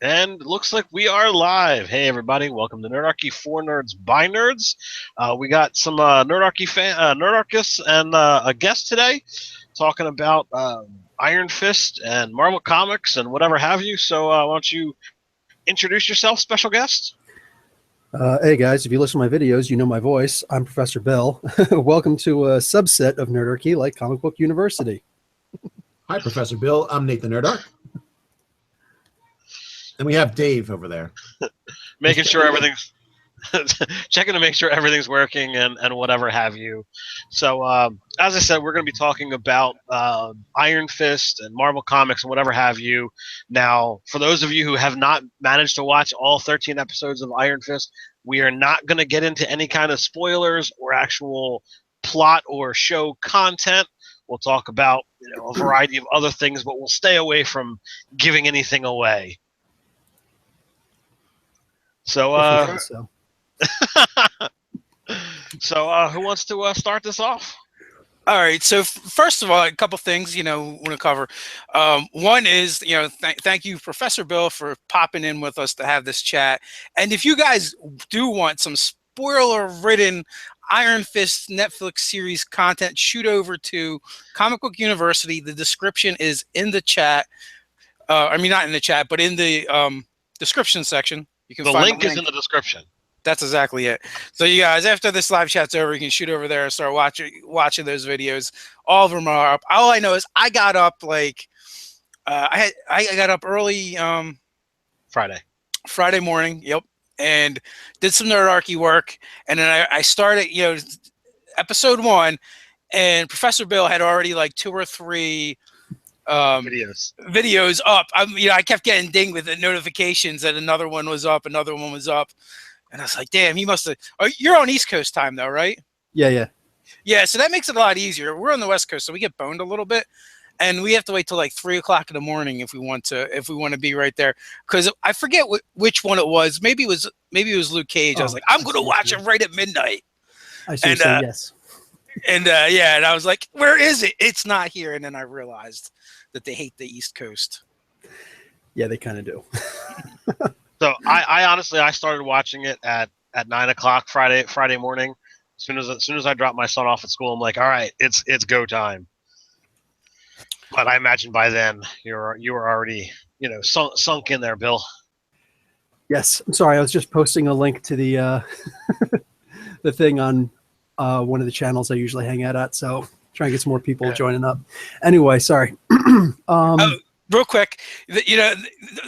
And it looks like we are live. Hey, everybody. Welcome to Nerdarchy for Nerds by Nerds. We got some Nerdarchists and a guest today talking about Iron Fist and Marvel Comics and whatever have you. So why don't you introduce yourself, special guest? Hey guys, if you listen to my videos, you know my voice. I'm Professor Bill. Welcome to a subset of Nerdarchy like Comic Book University. Hi, Professor Bill. I'm Nathan Nerdark. And we have Dave over there. Making sure everything's checking to make sure everything's working and whatever have you. So as I said, we're going to be talking about Iron Fist and Marvel Comics and whatever have you. Now, for those of you who have not managed to watch all 13 episodes of Iron Fist, we are not going to get into any kind of spoilers or actual plot or show content. We'll talk about a variety of other things, but we'll stay away from giving anything away. So, who wants to start this off? All right. So first of all, a couple things, want to cover. One is, thank you, Professor Bill, for popping in with us to have this chat. And if you guys do want some spoiler-ridden Iron Fist Netflix series content, shoot over to Comic Book University. The description is in the chat. Not in the chat, but in the description section. You can the find link is in the description. That's exactly it. So you guys, after this live chat's over, you can shoot over there and start watching those videos. All of them are up. All I know is I got up like I got up early Friday morning. Yep, and did some Nerdarchy work, and then I started episode 1, and Professor Bill had already like 2 or 3 videos up. I kept getting dinged with the notifications that another one was up, and I was like, damn, he must have. Oh, you're on East Coast time though, right? Yeah. So that makes it a lot easier. We're on the West Coast, so we get boned a little bit, and we have to wait till like 3 o'clock in the morning if we want to be right there. Because I forget which one it was. Maybe it was Luke Cage. I was like, I'm gonna watch it right at midnight. I should say yes. And and I was like, where is it? It's not here. And then I realized that they hate the East Coast. Yeah, they kind of do. So I honestly started watching it at 9 o'clock Friday morning. As soon as I dropped my son off at school, I'm like, all right, it's go time. But I imagine by then you were already sunk in there, Bill. Yes, I'm sorry. I was just posting a link to the the thing on one of the channels I usually hang out at. So trying to get some more people joining up. Anyway, sorry. Real quick,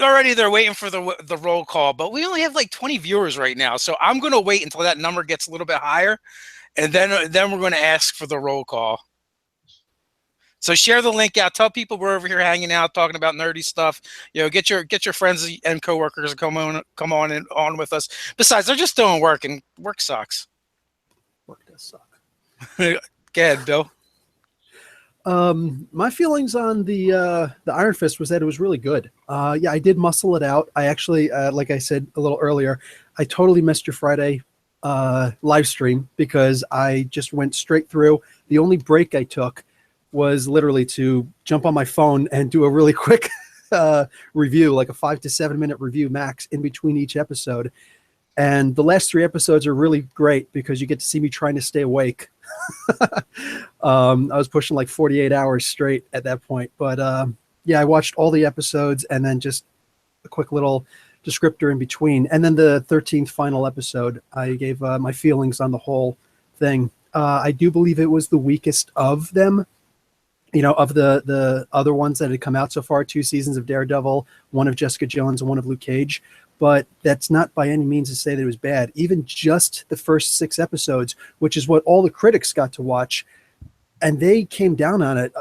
already they're waiting for the roll call, but we only have like 20 viewers right now, so I'm going to wait until that number gets a little bit higher, and then we're going to ask for the roll call. So share the link out. Tell people we're over here hanging out, talking about nerdy stuff. Get your friends and coworkers to come on with us. Besides, they're just doing work, and work sucks. Work does suck. Go ahead, Bill. My feelings on the Iron Fist was that it was really good. Yeah, I did muscle it out. I actually, like I said a little earlier, I totally missed your Friday live stream because I just went straight through. The only break I took was literally to jump on my phone and do a really quick review, like a 5 to 7 minute review max in between each episode. And the last 3 episodes are really great because you get to see me trying to stay awake. I was pushing like 48 hours straight at that point. But yeah, I watched all the episodes and then just a quick little descriptor in between. And then the 13th final episode, I gave my feelings on the whole thing. I do believe it was the weakest of them. Of the other ones that had come out so far, 2 seasons of Daredevil, 1 of Jessica Jones, and 1 of Luke Cage. But that's not by any means to say that it was bad. Even just the first 6 episodes, which is what all the critics got to watch, and they came down on it.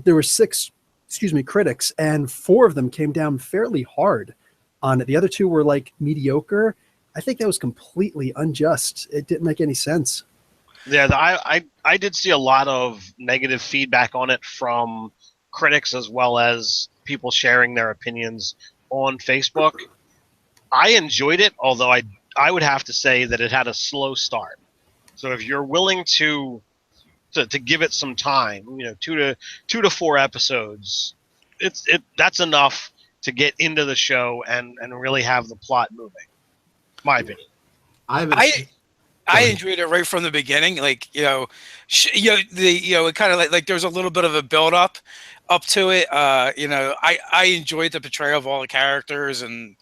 There were 6, critics, and 4 of them came down fairly hard on it. The other 2 were like mediocre. I think that was completely unjust. It didn't make any sense. Yeah, I did see a lot of negative feedback on it from critics as well as people sharing their opinions on Facebook. I enjoyed it, although I would have to say that it had a slow start. So if you're willing to give it some time, 2 to 4 episodes, that's enough to get into the show and really have the plot moving. My opinion. I haven't. I enjoyed it right from the beginning. Like, it kind of like there's a little bit of a build up to it. I enjoyed the portrayal of all the characters, and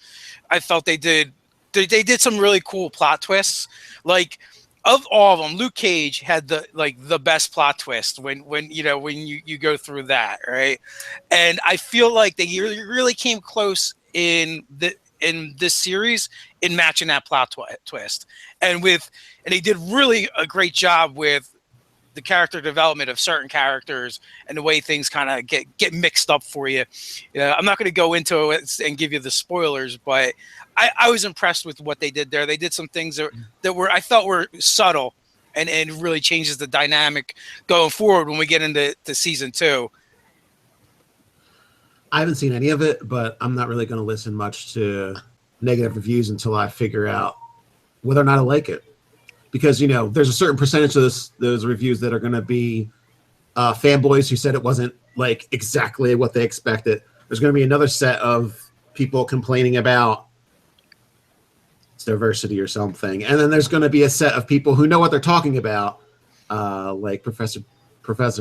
I felt they did some really cool plot twists. Like, of all of them, Luke Cage had the best plot twist when you go through that, right? And I feel like they really came close in this series in matching that plot twist, and they did really a great job with the character development of certain characters and the way things kind of get mixed up for you. I'm not going to go into it and give you the spoilers, but I was impressed with what they did there. They did some things that I felt were subtle and really changes the dynamic going forward when we get into season 2. I haven't seen any of it, but I'm not really going to listen much to negative reviews until I figure out whether or not I like it. Because, there's a certain percentage of those reviews that are going to be fanboys who said it wasn't like exactly what they expected. There's going to be another set of people complaining about its diversity or something. And then there's going to be a set of people who know what they're talking about, like Professor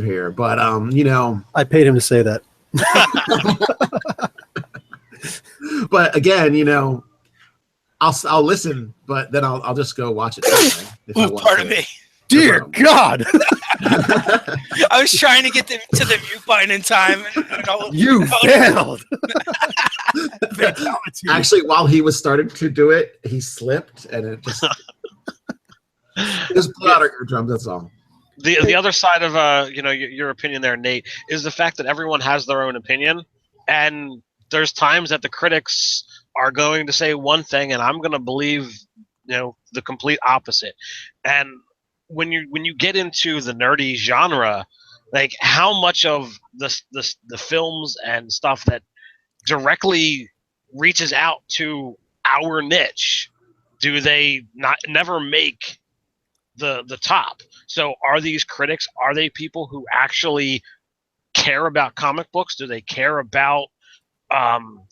here. But, I paid him to say that. But again, I'll listen, but then I'll just go watch it. Pardon me. Dear God. I was trying to get to the mute button in time. You failed. Actually, while he was starting to do it, he slipped, and it just blew out our eardrums. That's all. The other side of your opinion there, Nate, is the fact that everyone has their own opinion, and there's times that the critics are going to say one thing, and I'm going to believe the complete opposite. And when you get into the nerdy genre, like how much of the films and stuff that directly reaches out to our niche do they never make the top? So are these critics, are they people who actually care about comic books? Do they care about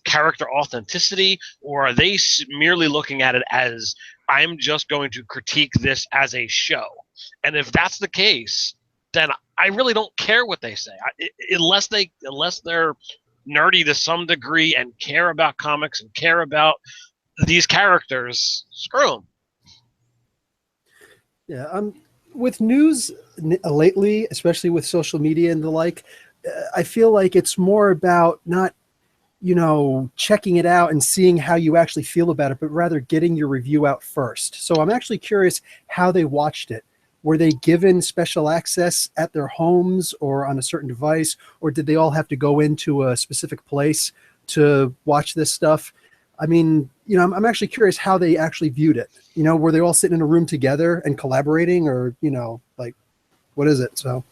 character authenticity, or are they merely looking at it as I'm just going to critique this as a show? And if that's the case, then I really don't care what they say, unless they're nerdy to some degree and care about comics and care about these characters. Screw them. Yeah, with news lately, especially with social media and the like, I feel like it's more about not checking it out and seeing how you actually feel about it, but rather getting your review out first. So I'm actually curious how they watched it. Were they given special access at their homes or on a certain device, or did they all have to go into a specific place to watch this stuff? I mean, I'm actually curious how they actually viewed it. Were they all sitting in a room together and collaborating, or, like, what is it? So.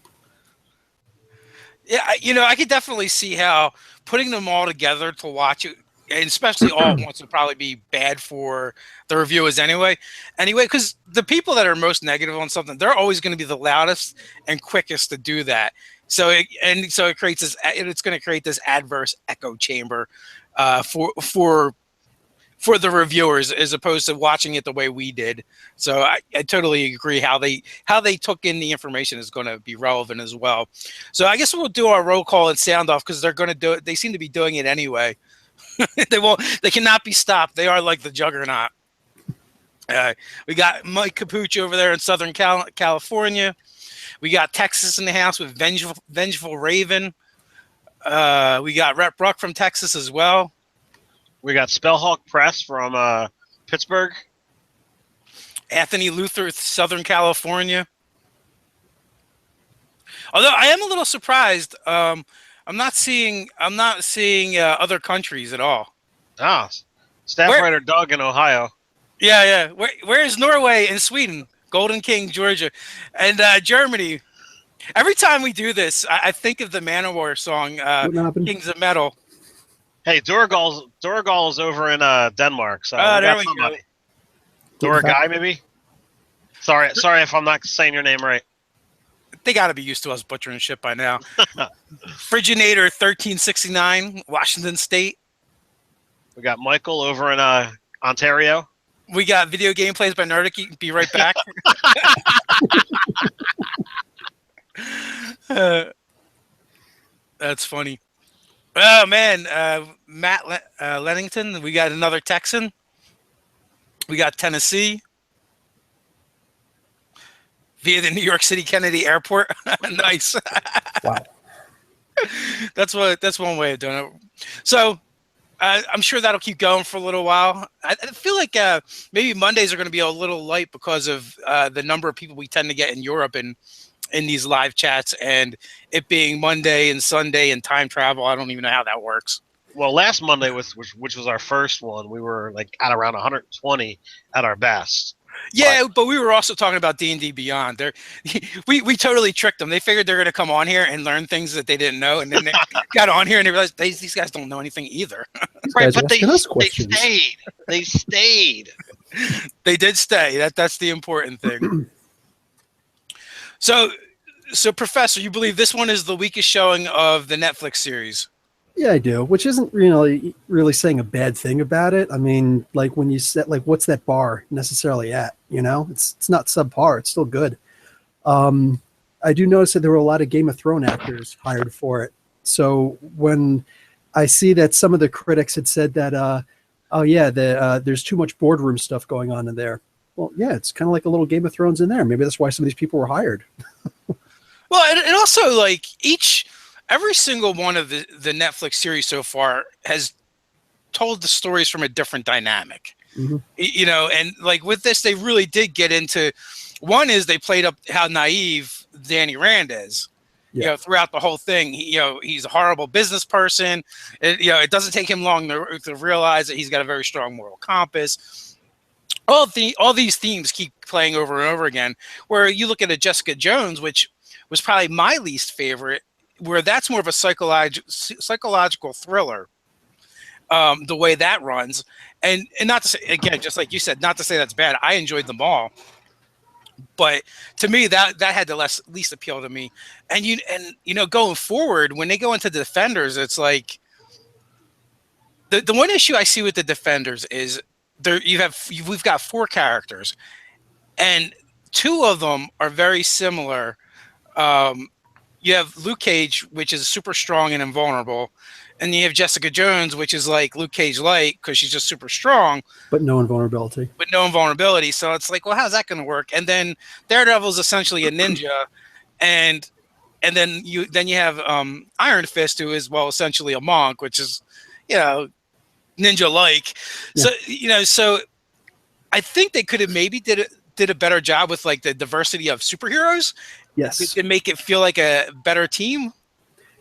Yeah, I could definitely see how putting them all together to watch it, and especially all at once, would probably be bad for the reviewers anyway, because the people that are most negative on something, they're always going to be the loudest and quickest to do that. So it creates this. It's going to create this adverse echo chamber for the reviewers, as opposed to watching it the way we did. So I totally agree how they took in the information is going to be relevant as well. So I guess we'll do our roll call and sound off, because they're going to do it. They seem to be doing it anyway. They cannot be stopped. They are like the juggernaut. We got Mike Capucci over there in Southern California. We got Texas in the house with Vengeful Raven. We got Rep Bruck from Texas as well. We got Spellhawk Press from Pittsburgh. Anthony Luther, Southern California. Although I am a little surprised, I'm not seeing other countries at all. Ah, staff writer Doug in Ohio. Yeah. Where is Norway and Sweden? Golden King, Georgia, and Germany. Every time we do this, I think of the Manowar song, "Kings of Metal." Hey, Duragal is over in Denmark. So there we go. Duragai, maybe. Sorry if I'm not saying your name right. They got to be used to us butchering shit by now. Friginator 1369, Washington State. We got Michael over in Ontario. We got video game plays by Nerdarchy. Be right back. That's funny. Oh man, Matt Lennington. We got another Texan. We got Tennessee via the New York City Kennedy Airport. Nice. Wow. That's one way of doing it. So I'm sure that'll keep going for a little while. I feel like maybe Mondays are going to be a little light because of the number of people we tend to get in Europe and in these live chats, and it being Monday and Sunday and time travel. I don't even know how that works. Well, last Monday, which was our first one, we were like at around 120 at our best. Yeah, but we were also talking about D&D Beyond. We totally tricked them. They figured they're going to come on here and learn things that they didn't know, and then they got on here and they realized these guys don't know anything either. Right, but they stayed. They stayed. They did stay. That's the important thing. So, Professor, you believe this one is the weakest showing of the Netflix series? Yeah, I do, which isn't really saying a bad thing about it. I mean, like when you set, like, what's that bar necessarily at? You know, it's not subpar. It's still good. I do notice that there were a lot of Game of Thrones actors hired for it. So when I see that some of the critics had said that, there's too much boardroom stuff going on in there. Well, yeah, it's kind of like a little Game of Thrones in there. Maybe that's why some of these people were hired. Well, and also like every single one of the Netflix series so far has told the stories from a different dynamic. Mm-hmm. You know, and like with this, they really did get into, one is they played up how naive Danny Rand is. Yeah. You know, throughout the whole thing, he's a horrible business person. It doesn't take him long to realize that he's got a very strong moral compass. All these themes keep playing over and over again. Where you look at a Jessica Jones, which was probably my least favorite, where that's more of a psychological thriller. The way that runs, and not to say, again, just like you said, not to say that's bad. I enjoyed them all. But to me, that had the least appeal to me. And going forward, when they go into the Defenders, it's like the one issue I see with the Defenders is we've got 4 characters, and 2 of them are very similar. You have Luke Cage, which is super strong and invulnerable, and you have Jessica Jones, which is like Luke Cage light because she's just super strong, but no invulnerability. So it's like, well, how's that going to work? And then Daredevil is essentially a ninja, and then you have Iron Fist, who is essentially a monk, which is ninja like. Yeah. So I think they could have maybe did a better job with like the diversity of superheroes. Yes, to make it feel like a better team.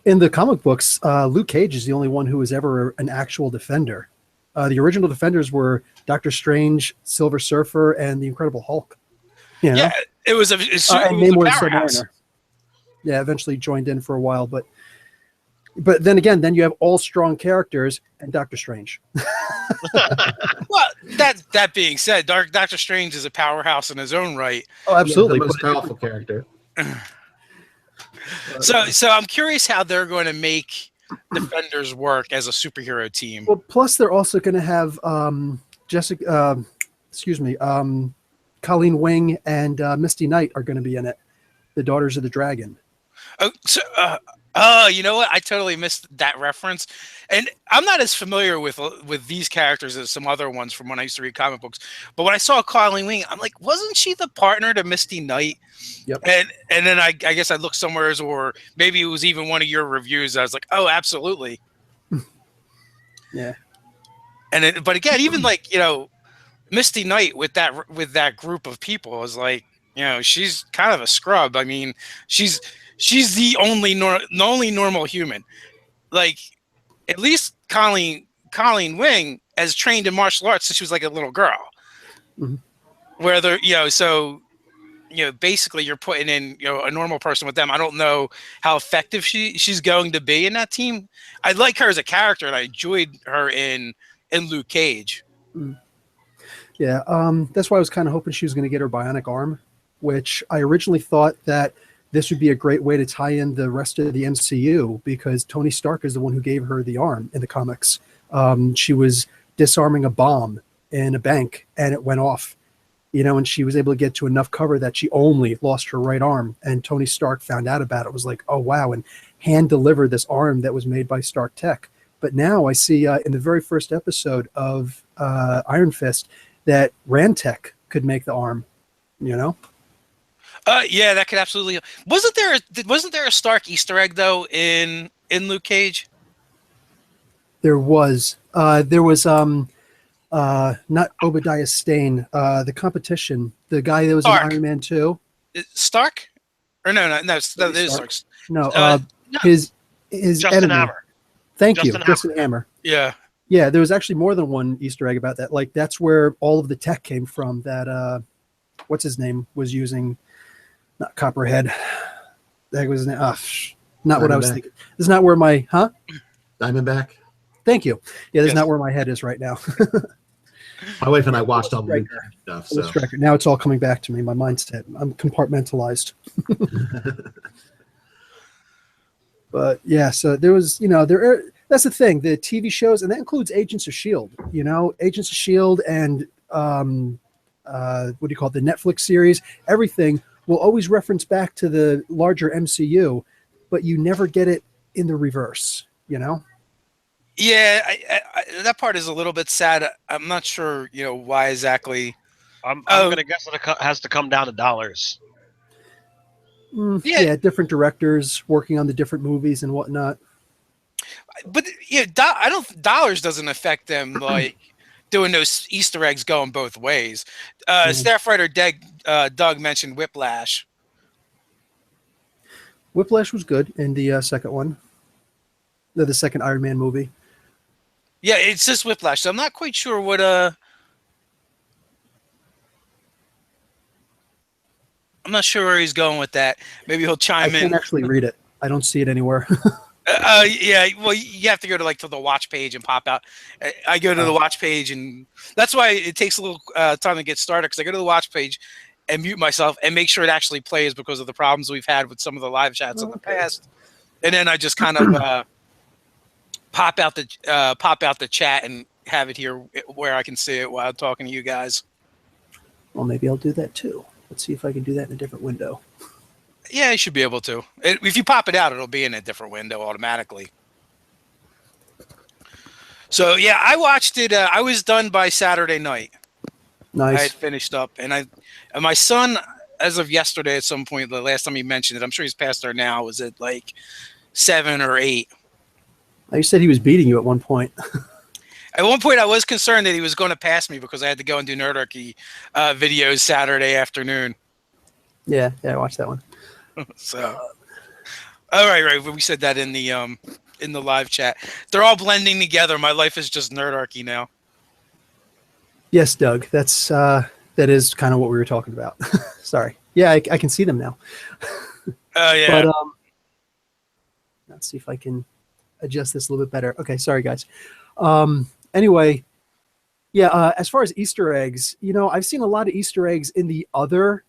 In the comic books, Luke Cage is the only one who was ever an actual Defender. The original Defenders were Doctor Strange, Silver Surfer, and the Incredible Hulk. You know? Yeah, it was a powerhouse. Yeah, eventually joined in for a while, but then again, then you have all strong characters and Doctor Strange. Well, that being said, Doctor Strange is a powerhouse in his own right. Oh, absolutely, the most powerful character. So I'm curious how they're going to make Defenders work as a superhero team. Well, plus they're also going to have Colleen Wing and Misty Knight are going to be in it, the Daughters of the Dragon. You know what? I totally missed that reference, and I'm not as familiar with these characters as some other ones from when I used to read comic books. But when I saw Colleen Wing, I'm like, wasn't she the partner to Misty Knight? Yep. And then I guess I looked somewhere, or maybe it was even one of your reviews. I was like, oh, absolutely. Yeah. But again, even like Misty Knight with that group of people is like, she's kind of a scrub. I mean, she's the only normal human. Like, at least Colleen Wing has trained in martial arts since she was like a little girl. Mm-hmm. Where basically you're putting in a normal person with them. I don't know how effective she's going to be in that team. I like her as a character, and I enjoyed her in Luke Cage. Mm. Yeah, that's why I was kind of hoping she was going to get her bionic arm, which I originally thought that this would be a great way to tie in the rest of the MCU, because Tony Stark is the one who gave her the arm in the comics. She was disarming a bomb in a bank, and it went off. And she was able to get to enough cover that she only lost her right arm. And Tony Stark found out about it, was like, oh, wow, and hand delivered this arm that was made by Stark Tech. But now I see in the very first episode of Iron Fist that Rand Tech could make the arm, Yeah, that could absolutely. Wasn't there a Stark Easter egg though in Luke Cage? There was not Obadiah Stane, the competition, the guy that was Stark. in Iron Man 2. Stark? Or no, that is Stark. No, his Justin enemy. Hammer. Thank you, Justin Justin Hammer. Yeah. Yeah, there was actually more than one Easter egg about that. Like, that's where all of the tech came from that, what's his name, was using, not Copperhead. That was, not what I was thinking. This is not where my, Diamondback. Thank you. Yeah, that's Yes. not where my head is right now. My wife and I watched all the stuff. So. Now it's all coming back to me. My mindset. I'm compartmentalized. But yeah, so there was, that's the thing. The TV shows, and that includes Agents of Shield. Agents of Shield, and what do you call it? The Netflix series. Everything will always reference back to the larger MCU, but you never get it in the reverse. Yeah, I, that part is a little bit sad. I'm not sure, why exactly. I'm going to guess that it has to come down to dollars. Yeah, different directors working on the different movies and whatnot. But I don't. Dollars doesn't affect them like doing those Easter eggs going both ways. Staff writer Doug mentioned Whiplash. Whiplash was good in the second one, the second Iron Man movie. Yeah, it's just Whiplash. So I'm not quite sure what I'm not sure where he's going with that. Maybe he'll chime in. I can't actually read it. I don't see it anywhere. Yeah, well, you have to go to the watch page and pop out. I go to the watch page, and that's why it takes a little time to get started, because I go to the watch page and mute myself and make sure it actually plays because of the problems we've had with some of the live chats in the past. And then I just kind of pop out the chat and have it here where I can see it while I'm talking to you guys. Well, maybe I'll do that too. Let's see if I can do that in a different window. Yeah, you should be able to. If you pop it out, it'll be in a different window automatically. So yeah, I watched it. I was done by Saturday night. Nice. I had finished up, and my son, as of yesterday, at some point, the last time he mentioned it, I'm sure he's past there now. Was it like 7 or 8? You said he was beating you at one point. At one point, I was concerned that he was going to pass me because I had to go and do Nerdarchy videos Saturday afternoon. Yeah, I watched that one. So, all right. We said that in the live chat. They're all blending together. My life is just Nerdarchy now. Yes, Doug. That is kind of what we were talking about. Sorry. Yeah, I can see them now. Oh yeah. But let's see if I can adjust this a little bit better. Okay, sorry guys. Anyway, yeah. As far as Easter eggs, I've seen a lot of Easter eggs in the other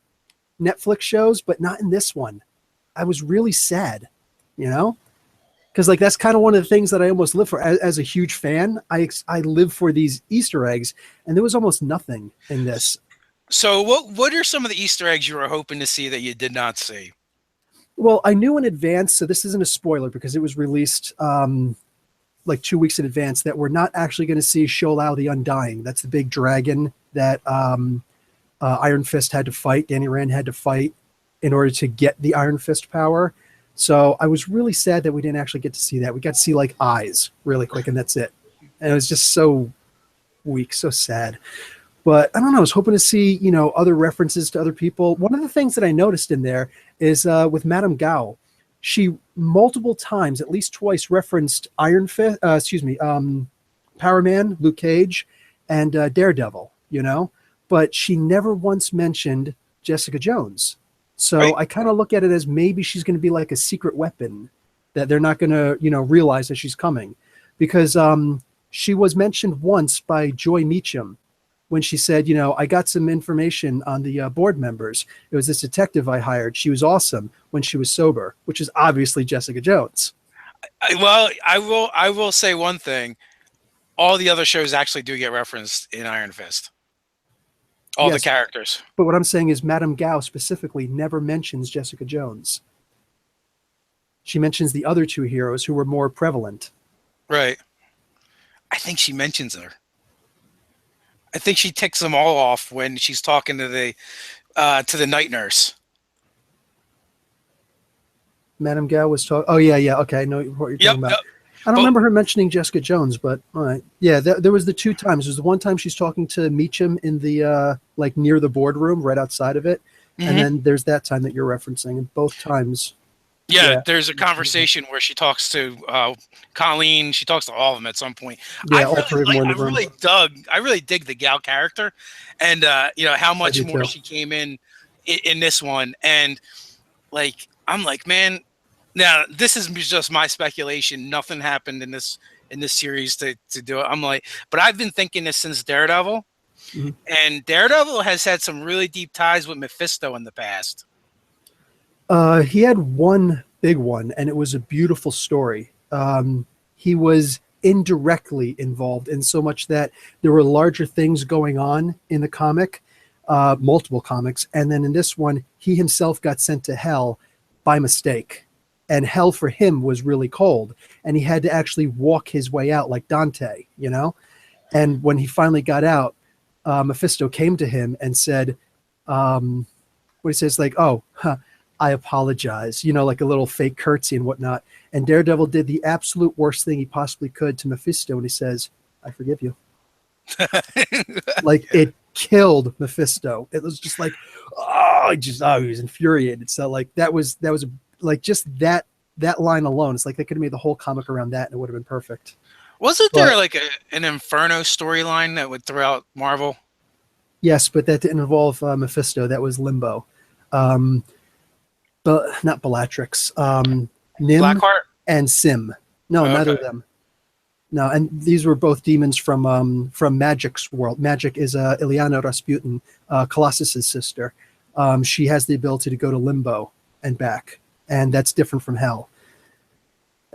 Netflix shows, but not in this one. I was really sad, because that's kind of one of the things that I almost live for. As a huge fan, I live for these Easter eggs, and there was almost nothing in this. So what are some of the Easter eggs you were hoping to see that you did not see? Well, I knew in advance, so this isn't a spoiler because it was released like 2 weeks in advance, that we're not actually going to see Sholau the Undying. That's the big dragon that Iron Fist had to fight, Danny Rand had to fight in order to get the Iron Fist power. So I was really sad that we didn't actually get to see that. We got to see eyes really quick, and that's it. And it was just so weak, so sad. But I don't know, I was hoping to see, other references to other people. One of the things that I noticed in there is with Madame Gao, she multiple times, at least twice, referenced Iron Fist, Power Man, Luke Cage, and Daredevil, but she never once mentioned Jessica Jones. So right. I kind of look at it as maybe she's going to be like a secret weapon that they're not going to, realize that she's coming, because she was mentioned once by Joy Meacham when she said, I got some information on the board members. It was this detective I hired. She was awesome when she was sober, which is obviously Jessica Jones. Well, I will say one thing. all the other shows actually do get referenced in Iron Fist. All the Yes. characters. But what I'm saying is Madame Gao specifically never mentions Jessica Jones. She mentions the other two heroes who were more prevalent. Right. I think she mentions her. I think she ticks them all off when she's talking to the night nurse. Madame Gao was talking. Oh yeah. Okay, I know what you're talking about. Yep. I don't remember her mentioning Jessica Jones, but all right. Yeah, there was the two times. There's the one time she's talking to Meacham in the like near the boardroom, right outside of it, and then there's that time that you're referencing. And both times, yeah, there's a conversation where she talks to Colleen. She talks to all of them at some point. Yeah, all three of them were in the room. I really dig the Gal character, and how much more she came in this one, and like I'm like, man. Now, this is just my speculation. Nothing happened in this series to do it. I'm like, but I've been thinking this since Daredevil, and Daredevil has had some really deep ties with Mephisto in the past. He had one big one, and it was a beautiful story. He was indirectly involved in so much that there were larger things going on in the comic, multiple comics, and then in this one, he himself got sent to hell by mistake. And hell for him was really cold, and he had to actually walk his way out like Dante, you know? And when he finally got out, Mephisto came to him and said, what he says, like, oh, I apologize, you know, like a little fake curtsy and whatnot. And Daredevil did the absolute worst thing he possibly could to Mephisto, and he says, I forgive you. Like, it killed Mephisto. It was just like, he was infuriated. So, like, that was like just that line alone, it's like they could have made the whole comic around that and it would have been perfect. Wasn't there like an Inferno storyline that would throughout Marvel? Yes, but that didn't involve Mephisto. That was Limbo. But not Bellatrix. Nim Blackheart? And Sim. No, neither of them. No, and these were both demons from Magic's world. Magic is Ilyana Rasputin, Colossus's sister. She has the ability to go to Limbo and back. And that's different from hell.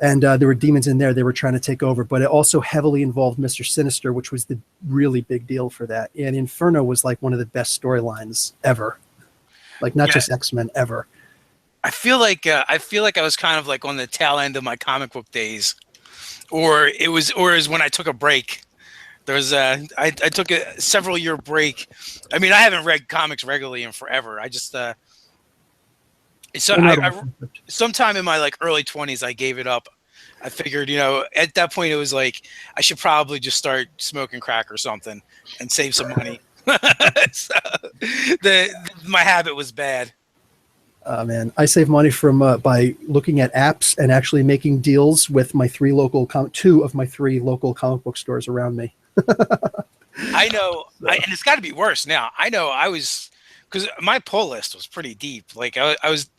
And there were demons in there they were trying to take over, but it also heavily involved Mr. Sinister, which was the really big deal for that. And Inferno was like one of the best storylines ever. Like not just X-Men ever. I feel like I was kind of like on the tail end of my comic book days, or it was when I took a break. There's I took a several year break. I mean, I haven't read comics regularly in forever. I just so I sometime in my like early 20s, I gave it up. I figured, at that point it was like I should probably just start smoking crack or something and save some money. So, my habit was bad. Man, I save money from by looking at apps and actually making deals with my two of my three local comic book stores around me. I know, and it's got to be worse now. I know I was. Because my pull list was pretty deep. Like I was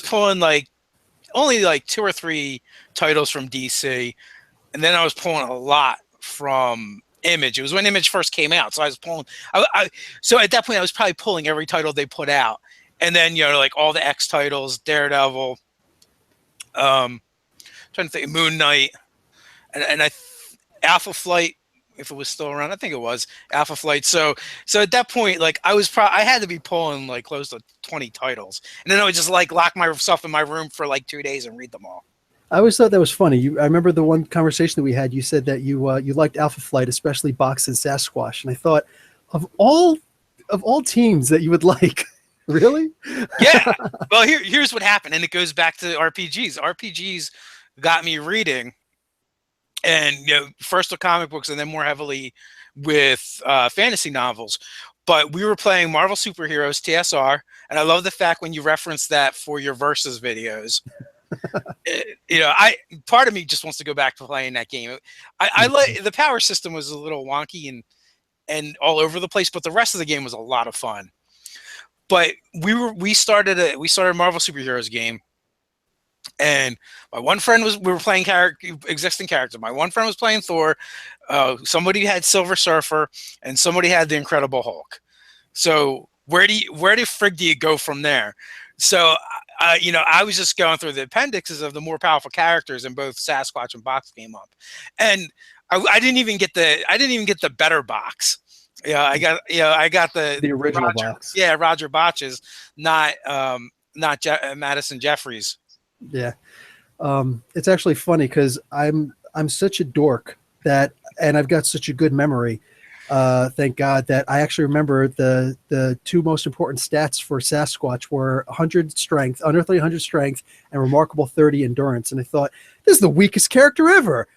pulling like only like 2 or 3 titles from DC, and then I was pulling a lot from Image. It was when Image first came out, so I was pulling. So at that point, I was probably pulling every title they put out, and then like all the X titles, Daredevil, trying to think, Moon Knight, and Alpha Flight. If it was still around, I think it was Alpha Flight. So at that point, like I had to be pulling like close to 20 titles, and then I would just like lock myself in my room for like 2 days and read them all. I always thought that was funny. I remember the one conversation that we had. You said that you liked Alpha Flight, especially Box and Sasquatch, and I thought of all teams that you would like. Really? Yeah. Well, here's what happened, and it goes back to RPGs. RPGs got me reading. And first with comic books, and then more heavily with fantasy novels. But we were playing Marvel Superheroes TSR, and I love the fact when you reference that for your versus videos. Part of me just wants to go back to playing that game. I like the power system was a little wonky and all over the place, but the rest of the game was a lot of fun. But we started a Marvel Superheroes game. And my one friend we were playing existing character. My one friend was playing Thor. Somebody had Silver Surfer, and somebody had the Incredible Hulk. So where the frig do you go from there? So I was just going through the appendixes of the more powerful characters, and both Sasquatch and Box came up. And I didn't even get the better box. Yeah, I got the original Roger, box. Yeah, Roger Botch's, not Madison Jeffries. Yeah. It's actually funny because I'm such a dork and I've got such a good memory. Thank God that I actually remember the two most important stats for Sasquatch were 100 strength, under 300 strength, and remarkable 30 endurance. And I thought, this is the weakest character ever.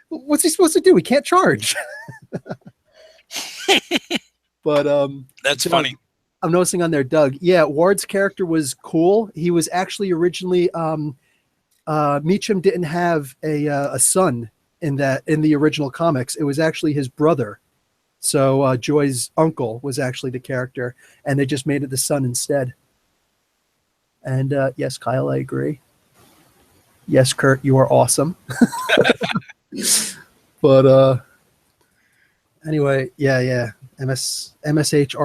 What's he supposed to do? He can't charge. But That's Doug, funny. I'm noticing on there, Doug. Yeah, Ward's character was cool. He was actually originally Meacham didn't have a son in the original comics. It was actually his brother. So Joy's uncle was actually the character, and they just made it the son instead. And yes, Kyle, I agree. Yes, Kurt, you are awesome. But anyway, yeah. MSH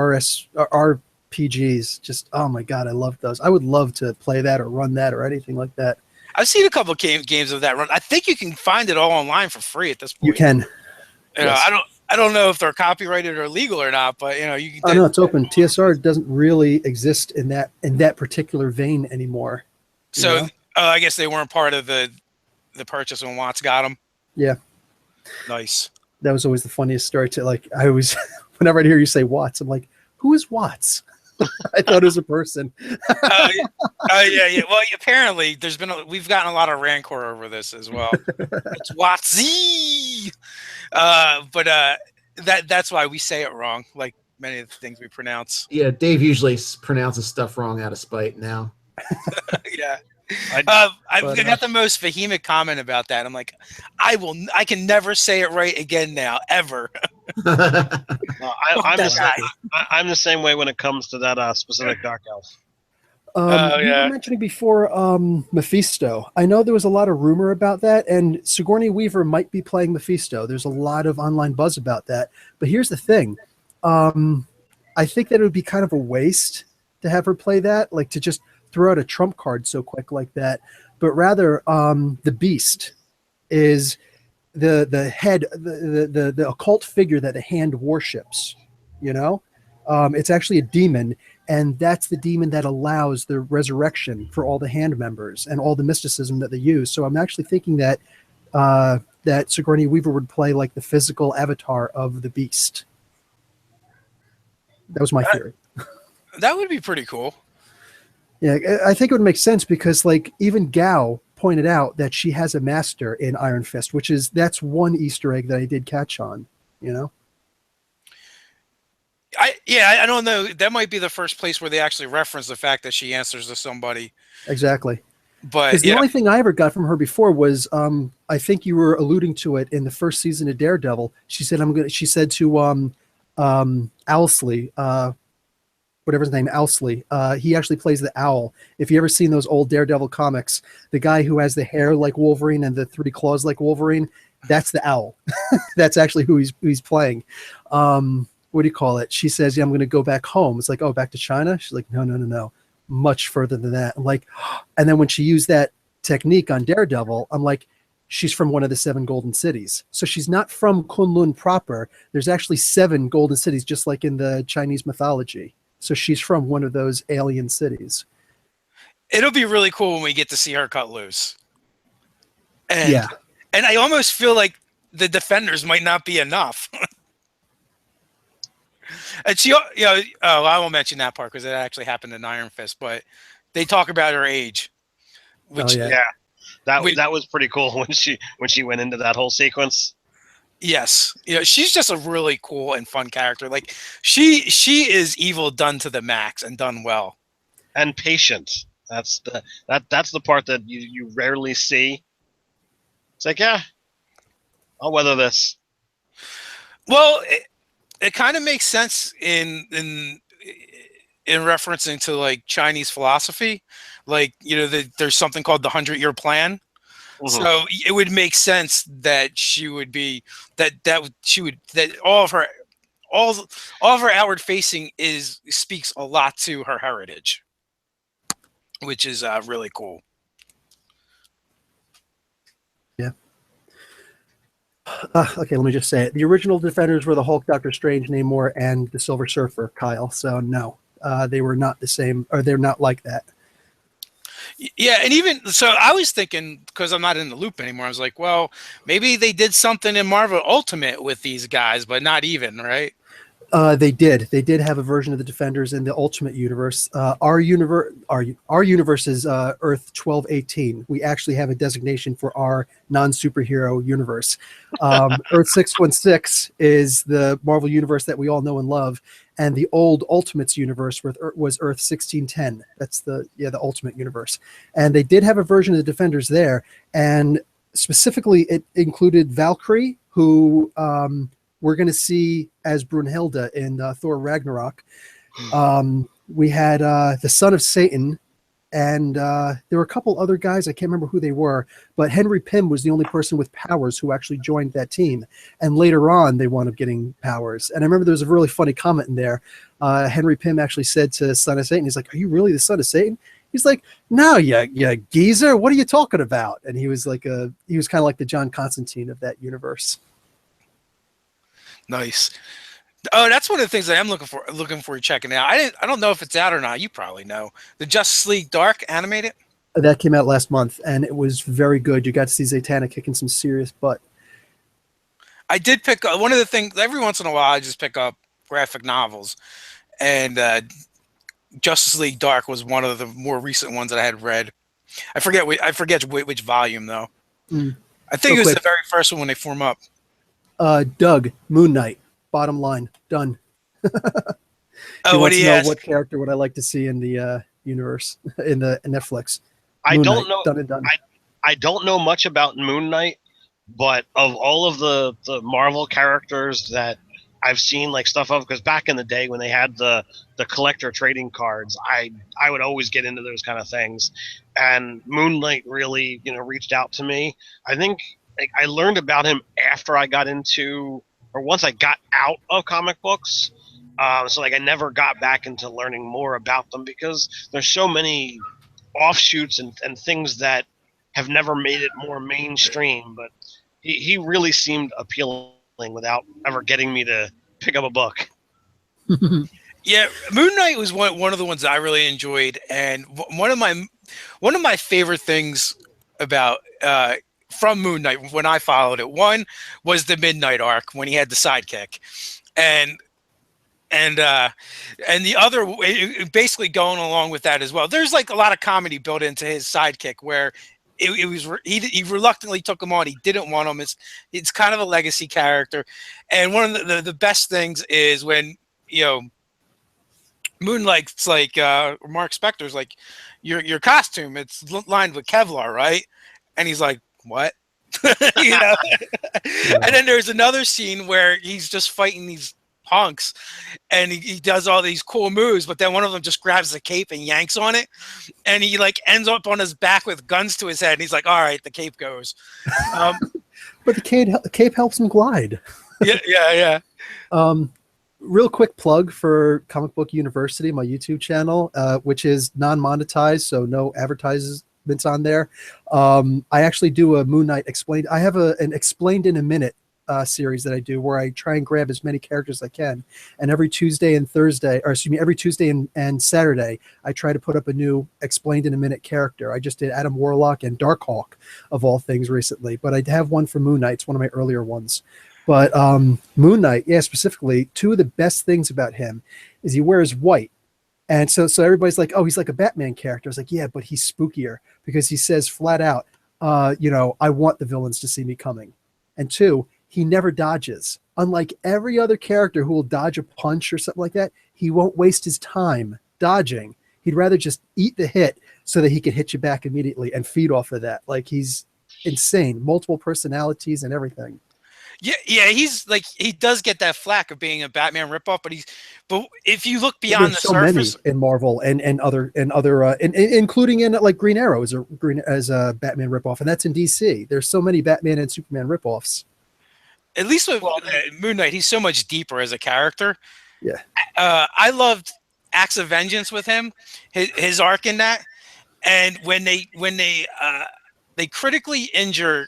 RPGs. Just, oh my God, I love those. I would love to play that or run that or anything like that. I've seen a couple of games of that run. I think you can find it all online for free at this point. You can. Yes. I don't know if they're copyrighted or legal or not, but you can. Oh no, it's open. TSR doesn't really exist in that particular vein anymore. So I guess they weren't part of the purchase when Watts got them. Yeah. Nice. That was always the funniest story to like. I always, whenever I hear you say Watts, I'm like, who is Watts? I thought it was a person. Yeah. Well, apparently we've gotten a lot of rancor over this as well. It's Wattsy. But that's why we say it wrong, like many of the things we pronounce. Yeah, Dave usually pronounces stuff wrong out of spite now. Yeah. I've got the most vehement comment about that. I'm like, I can never say it right again now, ever. I'm the same way when it comes to that specific Dark Elf. You were mentioning before Mephisto. I know there was a lot of rumor about that, and Sigourney Weaver might be playing Mephisto. There's a lot of online buzz about that. But here's the thing. I think that it would be kind of a waste to have her play that, like to just throw out a trump card so quick like that. But rather, the Beast is the head, the occult figure that the Hand worships. It's actually a demon. And that's the demon that allows the resurrection for all the Hand members and all the mysticism that they use. So I'm actually thinking that that Sigourney Weaver would play like the physical avatar of the Beast. That was my theory. That would be pretty cool. Yeah, I think it would make sense because like even Gao pointed out that she has a master in Iron Fist, that's one Easter egg that I did catch on, I don't know. That might be the first place where they actually reference the fact that she answers to somebody. Exactly. But the only thing I ever got from her before was, I think you were alluding to it in the first season of Daredevil. She said, she said to Owlsley, whatever his name, Owlsley. He actually plays the owl. If you ever seen those old Daredevil comics, the guy who has the hair like Wolverine and the 3 claws like Wolverine, that's the owl. That's actually who he's playing. What do you call it? She says, yeah, I'm going to go back home. It's like, oh, back to China? She's like, no. Much further than that. I'm like, and then when she used that technique on Daredevil, I'm like, she's from one of the 7 golden cities. So she's not from Kunlun proper. There's actually 7 golden cities, just like in the Chinese mythology. So she's from one of those alien cities. It'll be really cool when we get to see her cut loose. And, yeah. And I almost feel like the Defenders might not be enough. And she, I won't mention that part because it actually happened in Iron Fist, but they talk about her age. Which, that was pretty cool when she went into that whole sequence. Yes, she's just a really cool and fun character. Like she is evil done to the max and done well, and patient. That's the part that you rarely see. It's like, yeah, I'll weather this. Well, it kind of makes sense in referencing to like Chinese philosophy, like there's something called the 100-year plan. Mm-hmm. So it would make sense that she would be that all of her outward facing speaks a lot to her heritage, which is really cool. Yeah. Okay, let me just say it. The original Defenders were the Hulk, Doctor Strange, Namor, and the Silver Surfer, Kyle. So no, they were not the same, or they're not like that. Yeah, and even so, I was thinking, because I'm not in the loop anymore. I was like, well, maybe they did something in Marvel Ultimate with these guys, but not even, right? They did. They did have a version of the Defenders in the Ultimate Universe. Our universe is Earth 1218. We actually have a designation for our non-superhero universe. Earth 616 is the Marvel universe that we all know and love, and the old Ultimates universe was Earth 1610. That's the Ultimate universe, and they did have a version of the Defenders there, and specifically it included Valkyrie, who we're going to see as Brunhilde in Thor Ragnarok. We had the son of Satan, and there were a couple other guys. I can't remember who they were, but Henry Pym was the only person with powers who actually joined that team. And later on, they wound up getting powers. And I remember there was a really funny comment in there. Henry Pym actually said to Son of Satan, he's like, "Are you really the son of Satan?" He's like, "No, yeah, geezer. What are you talking about?" And he was kind of like the John Constantine of that universe. Nice. Oh, that's one of the things that I'm looking for checking out. I don't know if it's out or not. You probably know. The Justice League Dark animated. That came out last month, and it was very good. You got to see Zatanna kicking some serious butt. I did pick up one of the things every once in a while. I just pick up graphic novels, and Justice League Dark was one of the more recent ones that I had read. I forget which volume though. I think it was the very first one when they form up. Doug, Moon Knight. Bottom line, done. Oh, what do you ask? What character would I like to see in the universe in the Netflix? I Moon don't Knight, know. Done and done. I don't know much about Moon Knight, but of all of the Marvel characters that I've seen like stuff of, because back in the day when they had the collector trading cards, I would always get into those kind of things, and Moon Knight really reached out to me. I think I learned about him after I got into, or once I got out of comic books. So I never got back into learning more about them because there's so many offshoots and things that have never made it more mainstream. But he really seemed appealing without ever getting me to pick up a book. Yeah, Moon Knight was one of the ones that I really enjoyed, and one of my favorite things about from Moon Knight when I followed it. One was the Midnight arc when he had the sidekick, and the other basically going along with that as well. There's like a lot of comedy built into his sidekick where he reluctantly took him on. He didn't want him. It's kind of a legacy character, and one of the best things is when Moonlight's like Mark Spector's like your costume. It's lined with Kevlar, right? And he's like, what? Yeah. And then there's another scene where he's just fighting these punks and he does all these cool moves, but then one of them just grabs the cape and yanks on it, and he like ends up on his back with guns to his head, and he's like, all right, the cape goes. But the cape helps him glide. Yeah. Real quick plug for Comic Book University, my YouTube channel, which is non-monetized, so no advertisements on there. I actually do a Moon Knight explained. I have an explained in a minute series that I do where I try and grab as many characters as I can. And every Tuesday and Saturday, I try to put up a new explained in a minute character. I just did Adam Warlock and Darkhawk of all things recently, but I have one for Moon Knight. It's one of my earlier ones. But Moon Knight, specifically, two of the best things about him is he wears white. And so everybody's like, oh, he's like a Batman character. I was like, yeah, but he's spookier because he says flat out, I want the villains to see me coming. And two, he never dodges. Unlike every other character who will dodge a punch or something like that, he won't waste his time dodging. He'd rather just eat the hit so that he could hit you back immediately and feed off of that. Like, he's insane. Multiple personalities and everything. Yeah, he's like, he does get that flack of being a Batman ripoff, but if you look beyond the surface in Marvel and other including in like Green Arrow as a Batman ripoff, and that's in DC. There's so many Batman and Superman ripoffs. At least with Moon Knight, he's so much deeper as a character. Yeah, I loved Acts of Vengeance with him, his arc in that, and when they critically injure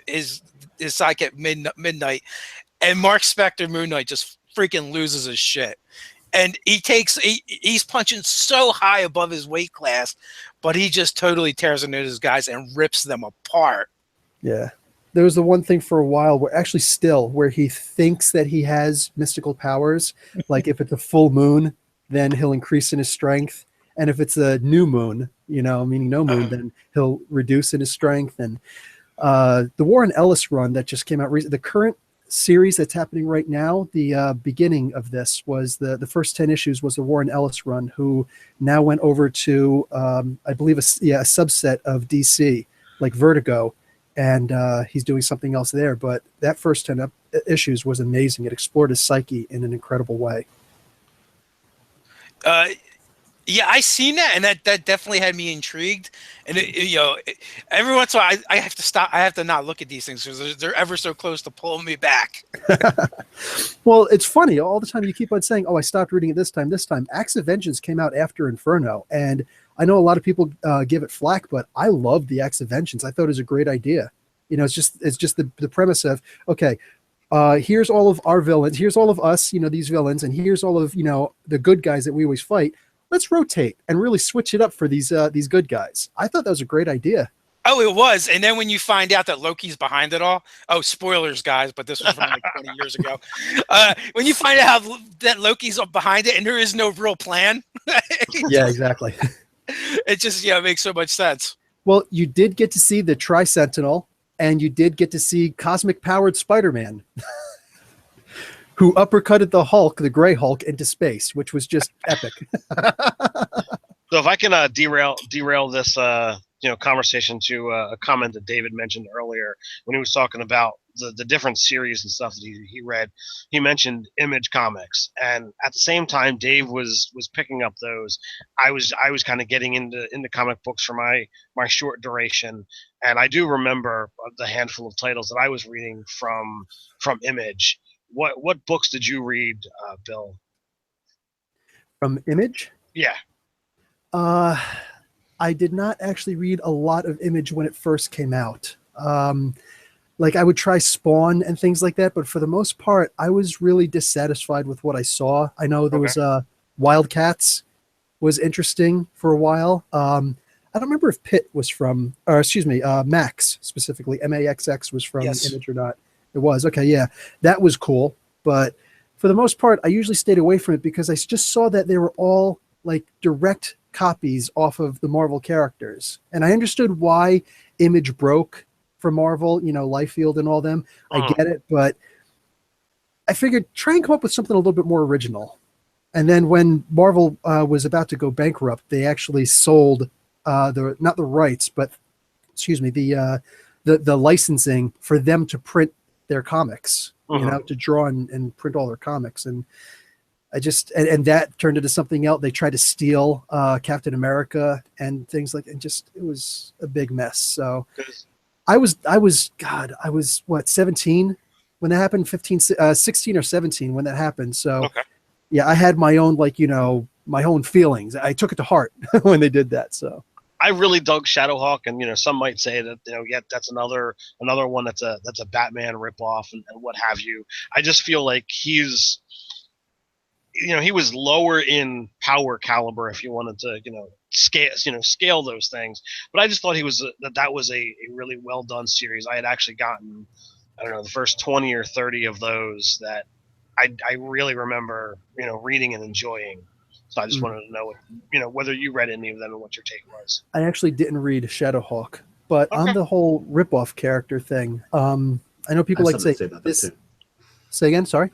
his his psyche at midnight, and Mark Spector Moon Knight just freaking loses his shit. And he's punching so high above his weight class, but he just totally tears into his guys and rips them apart. Yeah. There was the one thing for a while where he thinks that he has mystical powers. Like if it's a full moon, then he'll increase in his strength. And if it's a new moon, meaning no moon, then he'll reduce in his strength. And the Warren Ellis run that just came out recently, the current series that's happening right now, the beginning of this was the first 10 issues was the Warren Ellis run, who now went over to, I believe, a subset of DC, like Vertigo. And he's doing something else there. But that first 10 issues was amazing. It explored his psyche in an incredible way. Yeah, I seen that, and that definitely had me intrigued. And every once in a while, I have to stop. I have to not look at these things because they're ever so close to pulling me back. Well, it's funny. All the time you keep on saying, "Oh, I stopped reading it this time." Acts of Vengeance came out after Inferno, and I know a lot of people give it flack, but I loved the Acts of Vengeance. I thought it was a great idea. It's just the premise of, okay, here's all of our villains, here's all of us, these villains, and here's all of the good guys that we always fight. Let's rotate and really switch it up for these good guys. I thought that was a great idea. Oh, it was. And then when you find out that Loki's behind it all, spoilers, guys, but this was from like 20 years ago. When you find out that Loki's behind it and there is no real plan. Yeah, exactly. It just makes so much sense. Well, you did get to see the Tri-Sentinel, and you did get to see cosmic-powered Spider-Man, who uppercutted the Gray Hulk, into space, which was just epic. So if I can derail this conversation to a comment that David mentioned earlier when he was talking about the different series and stuff that he read, he mentioned Image Comics, and at the same time Dave was picking up those. I was kind of getting into comic books for my short duration, and I do remember the handful of titles that I was reading from Image. What books did you read, Bill? From Image? Yeah. I did not actually read a lot of Image when it first came out. Like I would try Spawn and things like that, but for the most part, I was really dissatisfied with what I saw. I know there was Wildcats was interesting for a while. I don't remember if Pitt was from, or excuse me, Max specifically, MAXX was from Image or not. It was. Okay, yeah. That was cool. But for the most part, I usually stayed away from it because I just saw that they were all like direct copies off of the Marvel characters. And I understood why Image broke for Marvel, Liefeld and all them. I get it, but I figured try and come up with something a little bit more original. And then when Marvel was about to go bankrupt, they actually sold not the rights, but excuse me, the licensing for them to print their comics, to draw and print all their comics. And I just, and that turned into something else. They tried to steal Captain America and things like, and just, it was a big mess. So I was what, 17 when that happened, 16 or 17 when that happened. So yeah, I had my own, my own feelings. I took it to heart when they did that. So I really dug Shadowhawk, and some might say that that's another one that's a Batman ripoff and what have you. I just feel like he's he was lower in power caliber if you wanted to scale those things, but I just thought that was a really well done series. I had actually gotten the first 20 or 30 of those that I really remember reading and enjoying. So I just wanted to know whether you read any of them and what your take was. I actually didn't read Shadowhawk, but on the whole ripoff character thing, I know people like to say this. Say again, sorry.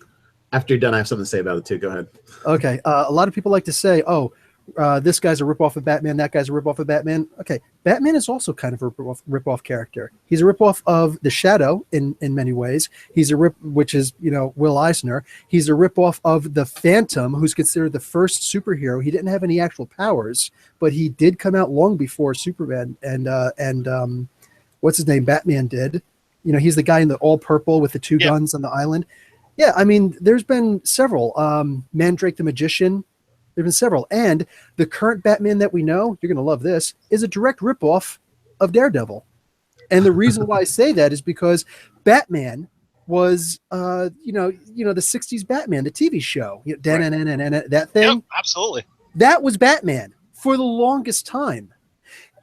After you're done, I have something to say about it too. Go ahead. Okay. A lot of people like to say, this guy's a ripoff of Batman, that guy's a ripoff of Batman. Okay, Batman is also kind of a ripoff character. He's a ripoff of the Shadow in many ways. He's which is Will Eisner. He's a ripoff of the Phantom, who's considered the first superhero. He didn't have any actual powers, but he did come out long before Superman and what's his name? Batman did. He's the guy in the all purple with the two guns on the island. Yeah, I mean, there's been several. Mandrake the Magician. There have been several. And the current Batman that we know, you're going to love this, is a direct ripoff of Daredevil. And the reason why I say that is because Batman was the 60s Batman, the TV show, that thing. Yep, absolutely. That was Batman for the longest time.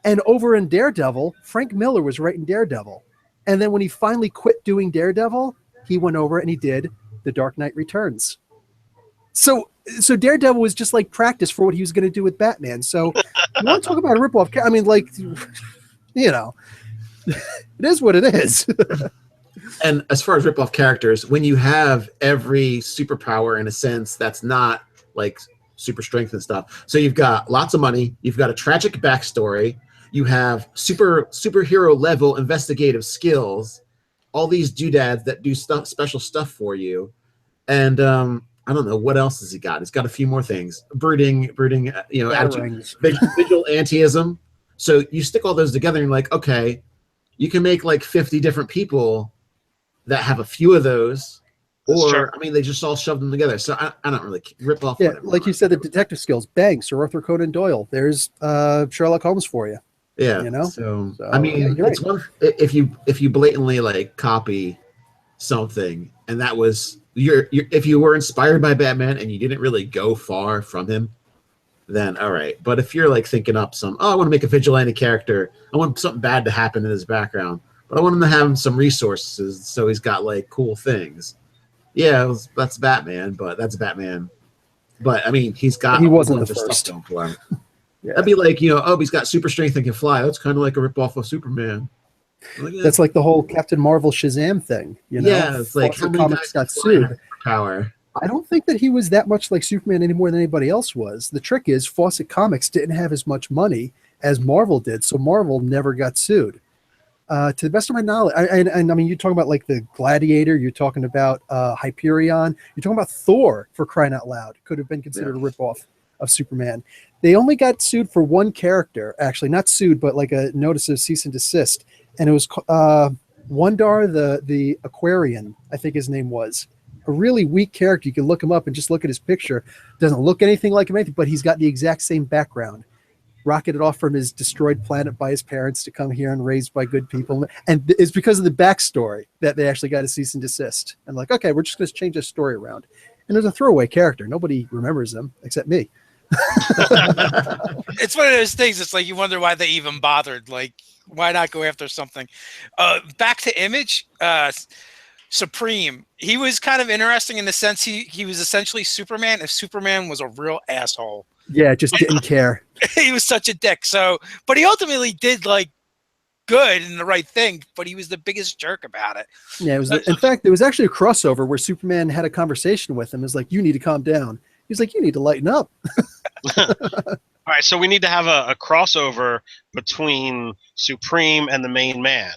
And over in Daredevil, Frank Miller was writing Daredevil. And then when he finally quit doing Daredevil, he went over and he did The Dark Knight Returns. So Daredevil was just like practice for what he was going to do with Batman. So you want to talk about a ripoff? I mean, like, it is what it is. And as far as ripoff characters, when you have every superpower in a sense that's not like super strength and stuff. So you've got lots of money, you've got a tragic backstory, you have superhero level investigative skills, all these doodads that do special stuff for you, and I don't know what else has he got. He's got a few more things. Brooding, vigilantism. So you stick all those together, and you're like, okay, you can make like 50 different people that have a few of those, or I mean, they just all shove them together. So I don't really rip off. Yeah, like you said, the detective skills. Bang, Sir Arthur Conan Doyle. There's Sherlock Holmes for you. Yeah, So I mean, it's right. If you blatantly like copy something, and that was if you were inspired by Batman and you didn't really go far from him, then all right. But if you're like thinking up I want to make a vigilante character, I want something bad to happen in his background, but I want him to have some resources, so he's got like cool things. Yeah, that's Batman, but that's Batman. But I mean, he wasn't the first. Stuff for him. Yeah. That'd be like, he's got super strength and can fly. That's kind of like a ripoff of Superman. That's like the whole Captain Marvel Shazam thing. Yeah, it's like how many guys got sued. Power. I don't think that he was that much like Superman any more than anybody else was. The trick is Fawcett Comics didn't have as much money as Marvel did, so Marvel never got sued. To the best of my knowledge, and I mean, you're talking about like the Gladiator, you're talking about Hyperion, you're talking about Thor, for crying out loud. Could have been considered a ripoff of Superman. They only got sued for one character, actually, not sued, but like a notice of cease and desist. And it was Wondar the Aquarian, I think his name was. A really weak character. You can look him up and just look at his picture. Doesn't look anything like him, but he's got the exact same background. Rocketed off from his destroyed planet by his parents to come here and raised by good people. And it's because of the backstory that they actually got a cease and desist. And like, okay, we're just going to change this story around. And there's a throwaway character. Nobody remembers him except me. It's one of those things. It's like you wonder why they even bothered. Like, why not go after something? Back to Image, Supreme. He was kind of interesting in the sense he was essentially Superman if Superman was a real asshole. Yeah, just didn't care. He was such a dick. So, but he ultimately did like good and the right thing, but he was the biggest jerk about it. Yeah, it was. In fact, there was actually a crossover where Superman had a conversation with him. It was like, you need to calm down. He's like, you need to lighten up. All right, so we need to have a crossover between Supreme and the main man.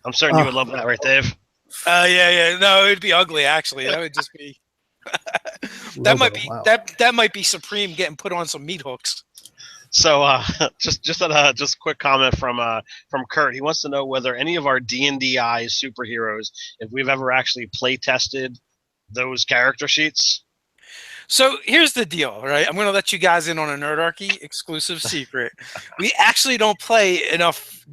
I'm certain you would love that, right, Dave? Yeah. No, it'd be ugly, actually. That would just be... that might be Supreme getting put on some meat hooks. So just a quick comment from Kurt. He wants to know whether any of our D&DI superheroes, if we've ever actually play tested those character sheets. So here's the deal, right? I'm going to let you guys in on a Nerdarchy exclusive secret. We actually don't play enough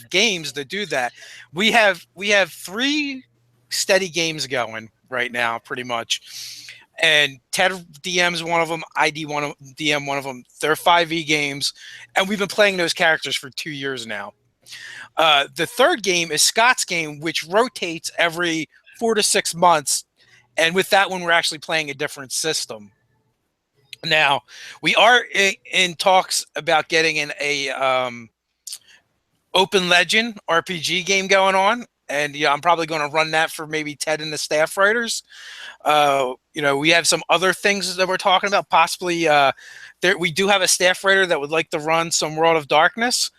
games to do that. We have 3 steady games going right now, pretty much. And Ted DM's one of them, DM one of them. They're 5e games, and we've been playing those characters for 2 years now. The third game is Scott's game, which rotates every 4 to 6 months. And with that one, we're actually playing a different system. Now, we are in talks about getting in a Open Legend RPG game going on. And I'm probably going to run that for maybe Ted and the staff writers. We have some other things that we're talking about. Possibly, we do have a staff writer that would like to run some World of Darkness.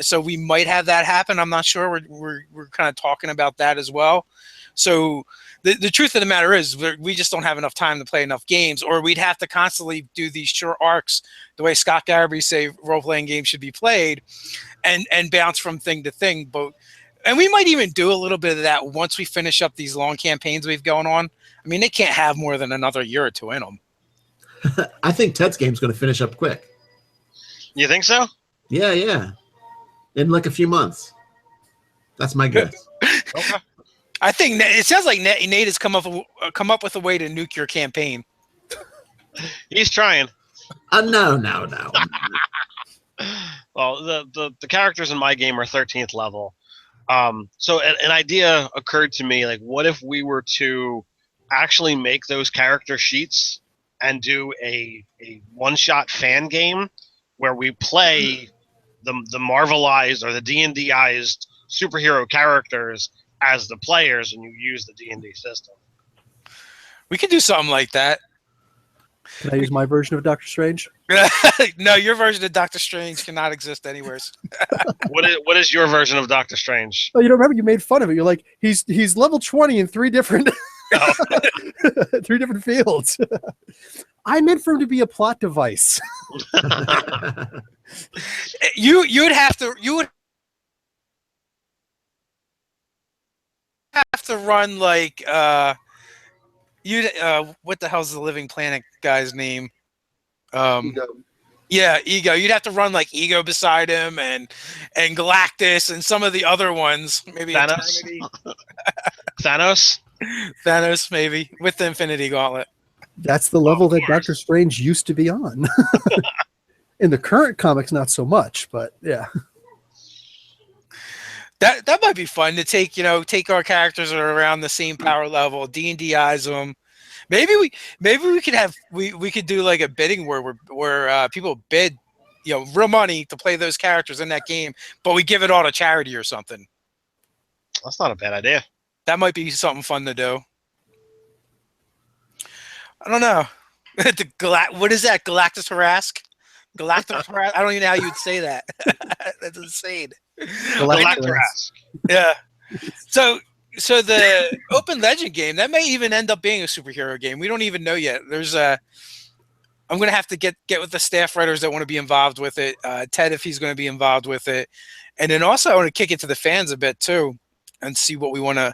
So we might have that happen. I'm not sure. We're kind of talking about that as well. So the truth of the matter is we just don't have enough time to play enough games, or we'd have to constantly do these short arcs the way Scott Garrity say role-playing games should be played and bounce from thing to thing. And we might even do a little bit of that once we finish up these long campaigns we've going on. I mean, they can't have more than another year or 2 in them. I think Ted's game's going to finish up quick. You think so? Yeah. In like a few months. That's my guess. Okay. I think it sounds like Nate has come up with a way to nuke your campaign. He's trying. No. Well, the characters in my game are 13th level. So an idea occurred to me, like, what if we were to actually make those character sheets and do a one-shot fan game where we play the Marvelized or the D&Dized superhero characters as the players, and you use the D&D system. We could do something like that. Can I use my version of Doctor Strange? No, your version of Doctor Strange cannot exist anywhere. What is your version of Doctor Strange? Oh, you don't remember? You made fun of it. You're like, he's level 20 in 3 different Oh. 3 different fields. I meant for him to be a plot device. You would have to run like what the hell's the Living Planet guy's name? Ego. Yeah, Ego. You'd have to run like Ego beside him and Galactus and some of the other ones. Maybe Thanos? Eternity. Thanos? Maybe with the Infinity Gauntlet. That's the level that Doctor Strange used to be on. In the current comics, not so much, but yeah. That might be fun to take our characters that are around the same power level, D&Dize them. Maybe we could do like a bidding where people bid, real money to play those characters in that game, but we give it all to charity or something. That's not a bad idea. That might be something fun to do. I don't know. What is that? Galactus Harask? Galactus Harask? I don't even know how you'd say that. That's insane. Galactus. Yeah. So the Open Legend game, that may even end up being a superhero game. We don't even know yet. I'm going to have to get with the staff writers that want to be involved with it. Ted, if he's going to be involved with it. And then also I want to kick it to the fans a bit too and see what we want to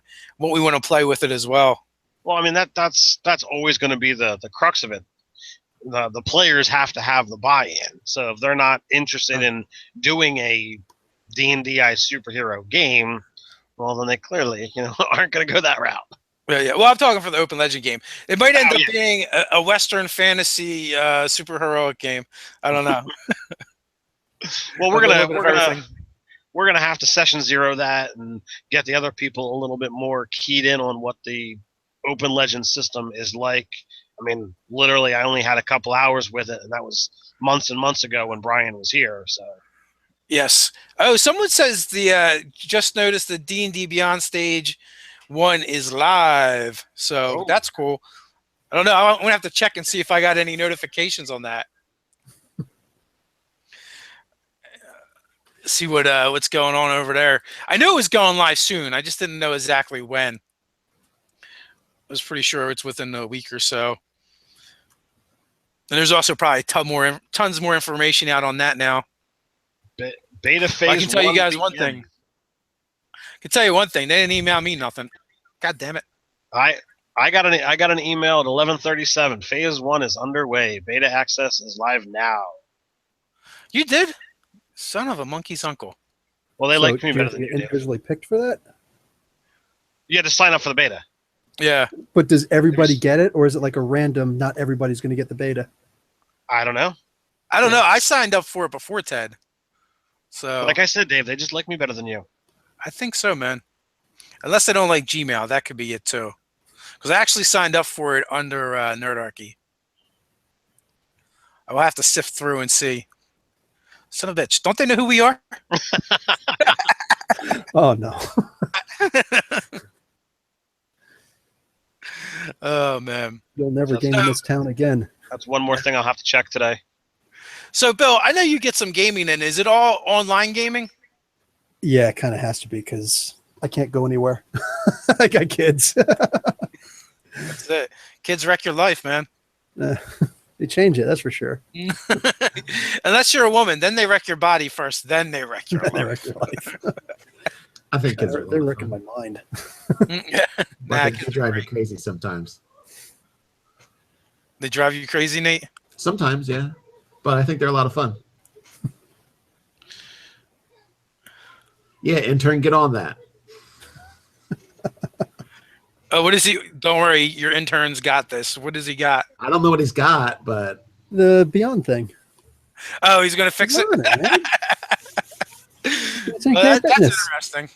play with it as well. Well, I mean, that's always going to be the crux of it. The players have to have the buy-in. So if they're not interested in doing a D&D-I superhero game, well, then they clearly, aren't going to go that route. Yeah. Well, I'm talking for the Open Legend game. It might end up being a Western fantasy superheroic game. I don't know. Well, we're gonna have to session zero that and get the other people a little bit more keyed in on what the Open Legend system is like. I mean, literally, I only had a couple hours with it, and that was months and months ago when Brian was here. So. Yes. Oh, someone says just noticed the D&D Beyond Stage 1 is live. So that's cool. I don't know. I'm going to have to check and see if I got any notifications on that. See what's going on over there. I knew it was going live soon. I just didn't know exactly when. I was pretty sure it's within a week or so. And there's also probably tons more information out on that now. Beta phase. I can tell you guys one thing. They didn't email me nothing. God damn it. I got an email at 11:37. Phase 1 is underway. Beta access is live now. You did? Son of a monkey's uncle. Well, they liked me better than you did. Individually picked for that? You had to sign up for the beta. Yeah. But does everybody get it, or is it like a random, not everybody's going to get the beta? I don't know. I signed up for it before Ted. So, like I said, Dave, they just like me better than you. I think so, man. Unless they don't like Gmail, that could be it too. Because I actually signed up for it under Nerdarchy. I will have to sift through and see. Son of a bitch. Don't they know who we are? Oh, no. Oh, man. You'll never game in this town again. That's one more thing I'll have to check today. So, Bill, I know you get some gaming in. Is it all online gaming? Yeah, it kind of has to be because I can't go anywhere. I got kids. That's it. Kids wreck your life, man. They change it, that's for sure. Unless you're a woman, then they wreck your body first, then they wreck your life. They wreck your life. I think kids they're wrecking my mind. They drive you crazy sometimes. They drive you crazy, Nate? Sometimes, yeah. But I think they're a lot of fun. Yeah, intern, get on that. Oh, what is he? Don't worry, your intern's got this. What does he got? I don't know what he's got, but The Beyond thing. Oh, he's gonna fix Come it. on, man. Take Well, care of that's business. interesting.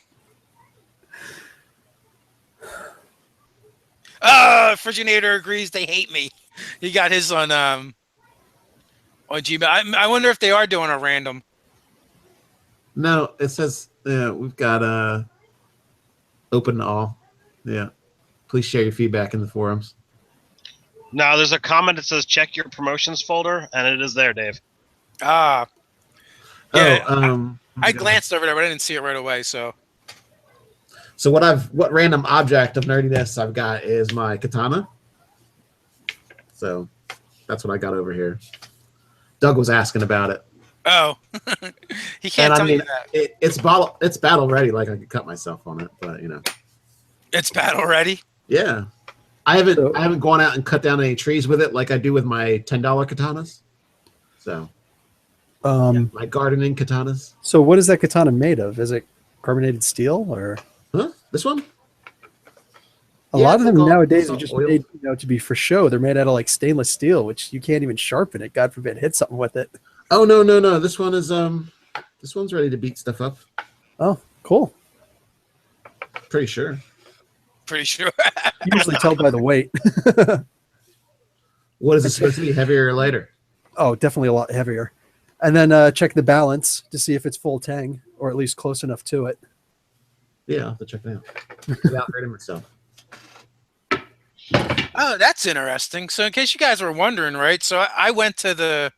Friginator agrees. They hate me. He got his on Gmail. I wonder if they are doing a random. no, it says we've got open to all. Yeah. Please share your feedback in the forums. Now, there's a comment that says check your promotions folder, and it is there, Dave. Ah, yeah. I God. glanced over there, but I didn't see it right away. So, So what random object of nerdiness I've got is my katana. So that's what I got over here. Doug was asking about it. oh, he can't And tell I mean, you that. it's battle ready. Like I could cut myself on it, but you know. It's battle ready. Yeah, I haven't gone out and cut down any trees with it like I do with my $10 katanas. So my gardening katanas. So what is that katana made of? Is it carbonated steel or? Huh? This one? A Yeah, lot of it's them like nowadays all are just oiled. made, to be for show. They're made out of like stainless steel, which you can't even sharpen it. God forbid, hit something with it. Oh no! This one is this one's ready to beat stuff up. Oh, cool. Pretty sure. Pretty sure. You usually tell by the weight. What is it supposed to be? Heavier or lighter? Oh, definitely a lot heavier. And then check the balance to see if it's full tang or at least close enough to it. Yeah, I'll have to check it out without hurting myself. Oh, that's interesting. So, in case you guys were wondering, right? So, I went to it.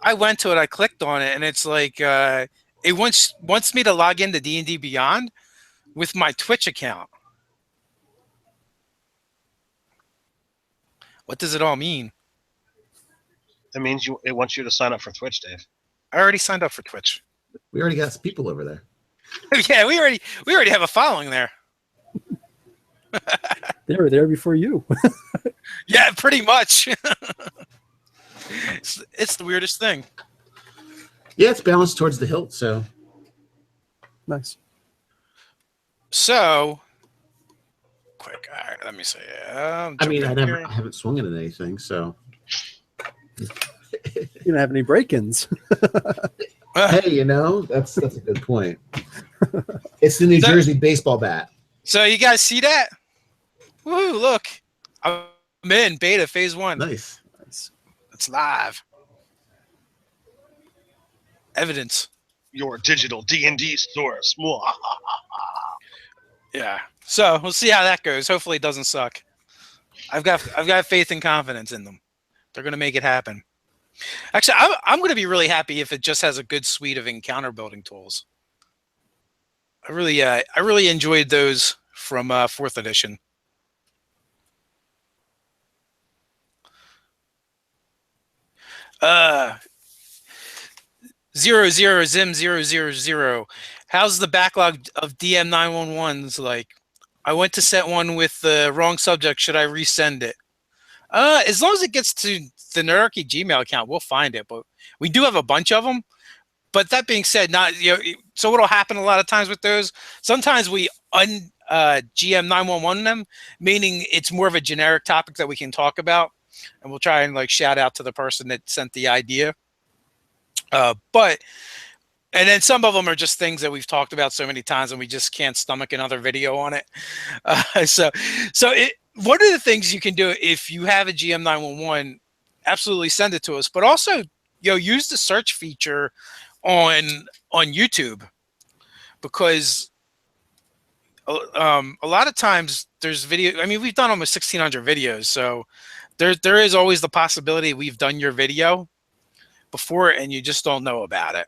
I clicked on it, and it's like it wants me to log into D&D Beyond with my Twitch account. What does it all mean? It means it wants you to sign up for Twitch, Dave. I already signed up for Twitch. We already got some people over there. Yeah, we already have a following there. They were there before you. Yeah, pretty much. It's the weirdest thing. Yeah, it's balanced towards the hilt, so Nice. So, quick. All right, let me see. I mean, I haven't swung it at anything, so You don't have any break-ins. hey, that's a good point. It's the New Jersey baseball bat. So you guys see that? Woohoo! Look, I'm in beta phase 1. Nice. It's live. Evidence. Your digital D&D source. Yeah. So we'll see how that goes. Hopefully it doesn't suck. I've got faith and confidence in them. They're gonna make it happen. Actually, I'm gonna be really happy if it just has a good suite of encounter building tools. I really enjoyed those from 4th edition. Zero zero zim 000. How's the backlog of DM 911s like? I went to set one with the wrong subject. Should I resend it? As long as it gets to the Nerdarchy Gmail account, we'll find it. But we do have a bunch of them. But that being said, so what'll happen a lot of times with those? Sometimes we GM 911 them, meaning it's more of a generic topic that we can talk about, and we'll try and shout out to the person that sent the idea. And then some of them are just things that we've talked about so many times, and we just can't stomach another video on it. One of the things you can do if you have a GM 911, absolutely send it to us. But also, use the search feature on YouTube, because a lot of times there's video. I mean, we've done almost 1,600 videos, so there is always the possibility we've done your video before and you just don't know about it.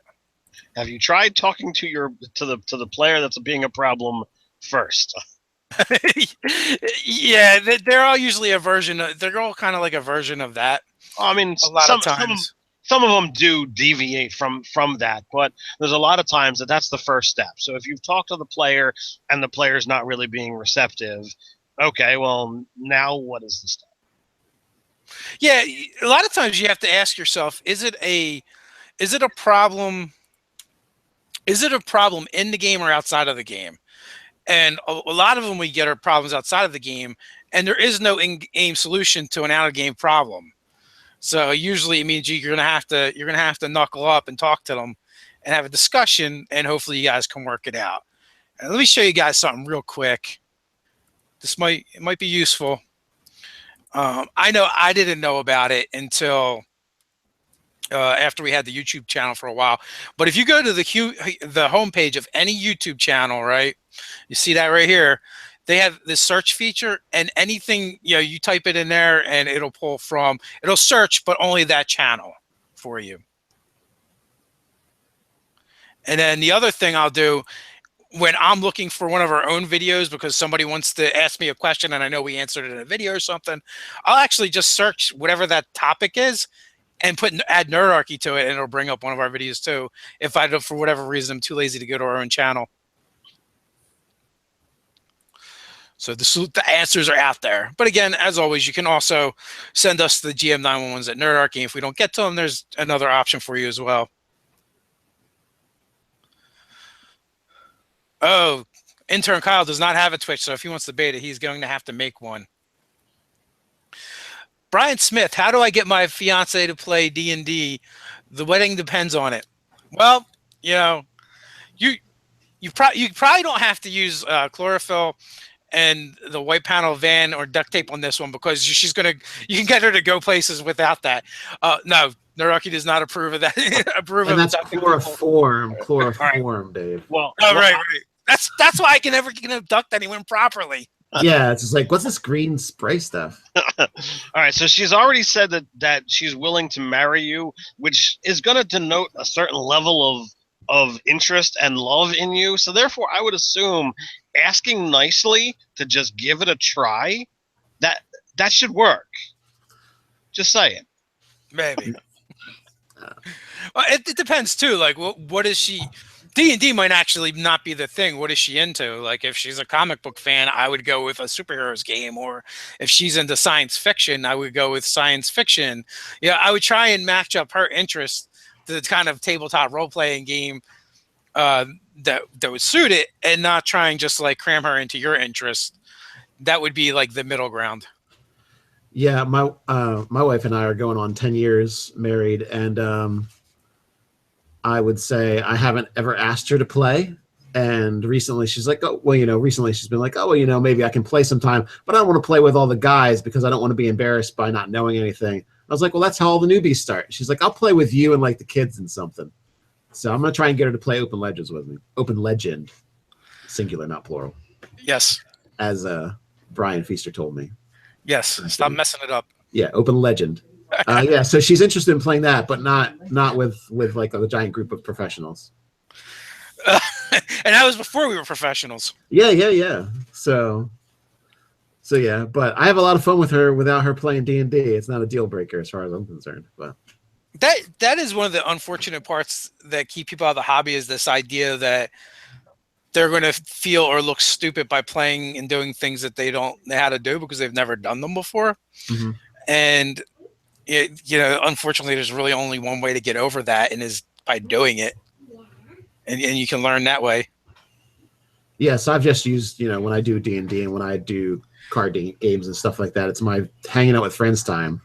Have you tried talking to the player that's being a problem first? Yeah, they're all usually a version. They're all kind of like a version of that. I mean, a lot of times. Some of them do deviate from that, but there's a lot of times that's the first step. So if you've talked to the player and the player's not really being receptive, okay, well, now what is the step? Yeah, a lot of times you have to ask yourself, is it a problem? Is it a problem in the game or outside of the game? And a lot of them we get are problems outside of the game, and there is no in-game solution to an out-of-game problem. So usually it means you're gonna have to knuckle up and talk to them and have a discussion, and hopefully you guys can work it out. And let me show you guys something real quick. It might be useful. I know I didn't know about it until after we had the YouTube channel for a while. But if you go to the homepage of any YouTube channel, right, you see that right here. They have this search feature, and anything, you type it in there, and it'll search, but only that channel for you. And then the other thing I'll do when I'm looking for one of our own videos, because somebody wants to ask me a question and I know we answered it in a video or something, I'll actually just search whatever that topic is and add Nerdarchy to it, and it'll bring up one of our videos too. If I don't, for whatever reason, I'm too lazy to go to our own channel. So the answers are out there. But again, as always, you can also send us the GM911s at Nerdarchy. If we don't get to them, there's another option for you as well. Oh, intern Kyle does not have a Twitch, so if he wants to beta, he's going to have to make one. Brian Smith, how do I get my fiance to play D&D? The wedding depends on it. Well, you probably don't have to use chlorophyll and the white panel van or duct tape on this one, because you can get her to go places without that. No, Nerdarchy does not approve of that. And that's chloroform, right. Dave. Well, right. That's why I can never abduct anyone properly. Yeah, it's just like, what's this green spray stuff? All right, so she's already said that she's willing to marry you, which is going to denote a certain level of interest and love in you. So therefore, I would assume asking nicely to just give it a try, that should work. Just saying. Maybe. Well, it depends too. Like, what is she? D&D might actually not be the thing. What is she into? Like, if she's a comic book fan, I would go with a superheroes game. Or if she's into science fiction, I would go with science fiction. I would try and match up her interests to the kind of tabletop role-playing game that would suit it, and not trying just like cram her into your interest. That would be like the middle ground. Yeah, my wife and I are going on 10 years married, and I would say I haven't ever asked her to play. And recently she's like, oh, well, recently she's been like, oh, well, maybe I can play sometime, but I don't want to play with all the guys because I don't want to be embarrassed by not knowing anything. I was like, well, that's how all the newbies start. She's like, I'll play with you and like the kids and something. So I'm going to try and get her to play Open Legends with me. Open Legend, singular, not plural. Yes. As Brian Feaster told me. Yes. Stop messing it up. Yeah. Open Legend. Yeah. So she's interested in playing that, but not with like a giant group of professionals. And that was before we were professionals. Yeah. So yeah, but I have a lot of fun with her without her playing D&D. It's not a deal breaker as far as I'm concerned, but. That is one of the unfortunate parts that keep people out of the hobby, is this idea that they're going to feel or look stupid by playing and doing things that they don't know how to do because they've never done them before. Mm-hmm. And unfortunately, there's really only one way to get over that, and is by doing it. And you can learn that way. Yeah, so I've just used, when I do D&D and when I do card games and stuff like that, it's my hanging out with friends time.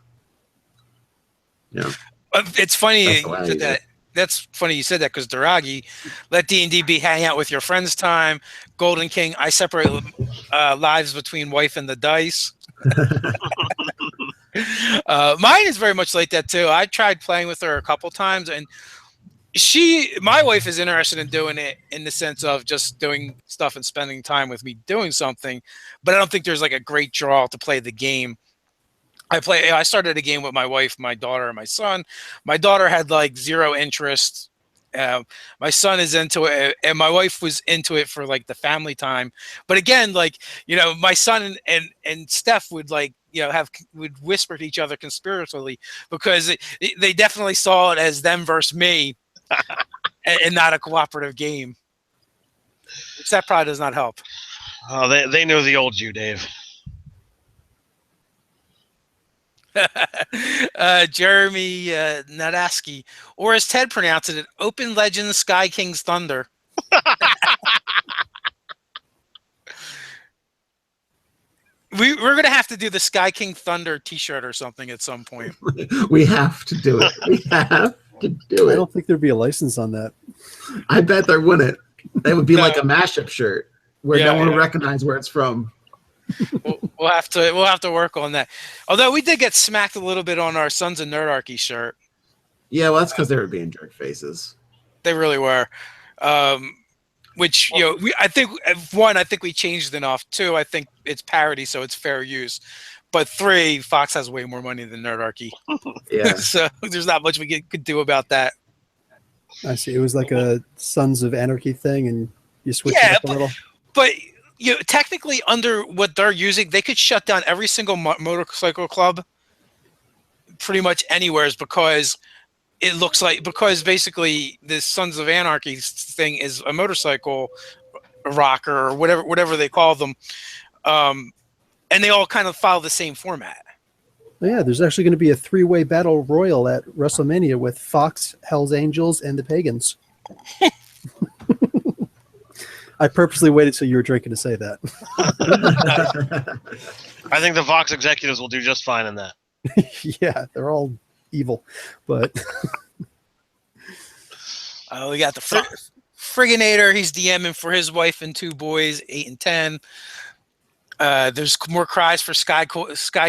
It's funny you said that. That's funny you said that, because Nerdarchy, let D&D be hang out with your friends time. Golden King, I separate lives between wife and the dice. Mine is very much like that too. I tried playing with her a couple times, and my wife is interested in doing it in the sense of just doing stuff and spending time with me doing something, but I don't think there's like a great draw to play the game. I started a game with my wife, my daughter, and my son. My daughter had like zero interest. My son is into it, and my wife was into it for like the family time. But again, like, my son and Steph would like, would whisper to each other conspiratorially, because they definitely saw it as them versus me and not a cooperative game. Which that probably does not help. Oh, they know the old you, Dave. Jeremy Nadaski, or as Ted pronounced it, Open Legends Sky King's Thunder. we're gonna have to do the Sky King Thunder T-shirt or something at some point. We have to do it. We have to do I it. don't think there'd be a license on that. I bet there wouldn't. It would be No. like a mashup shirt where no one will recognize where it's from. We'll have to work on that. Although we did get smacked a little bit on our Sons of Nerdarchy shirt. Yeah, well, that's because they were being jerk faces. They really were. Which I think we changed enough. 2, I think it's parody, so it's fair use. But 3, Fox has way more money than Nerdarchy. Yeah. So there's not much we could do about that. I see. It was like a Sons of Anarchy thing, and you switched it up a little. But technically, under what they're using, they could shut down every single motorcycle club pretty much anywhere, because it looks like, because basically the Sons of Anarchy thing is a motorcycle rocker or whatever they call them, and they all kind of follow the same format. Yeah, there's actually going to be a 3-way battle royal at WrestleMania with Fox, Hell's Angels, and the Pagans. I purposely waited till you were drinking to say that. I think the Fox executives will do just fine in that. Yeah, they're all evil, but we got the Frigginator. He's DMing for his wife and 2 boys, 8 and 10. There's more cries for Sky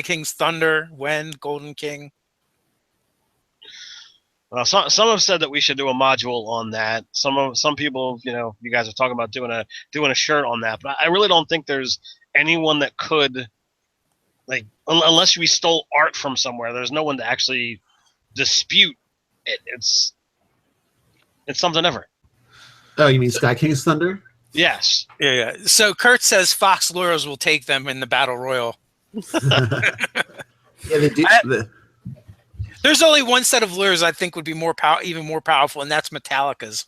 King's Thunder. When Golden King? Some have said that we should do a module on that. Some people, you guys are talking about doing a shirt on that, but I really don't think there's anyone that could, like, unless we stole art from somewhere. There's no one to actually dispute it. It's something different. Oh, you mean Sky King's Thunder? Yes. Yeah. So Kurt says Fox lawyers will take them in the battle royal. Yeah, they do. There's only one set of lawyers I think would be even more powerful, and that's Metallica's.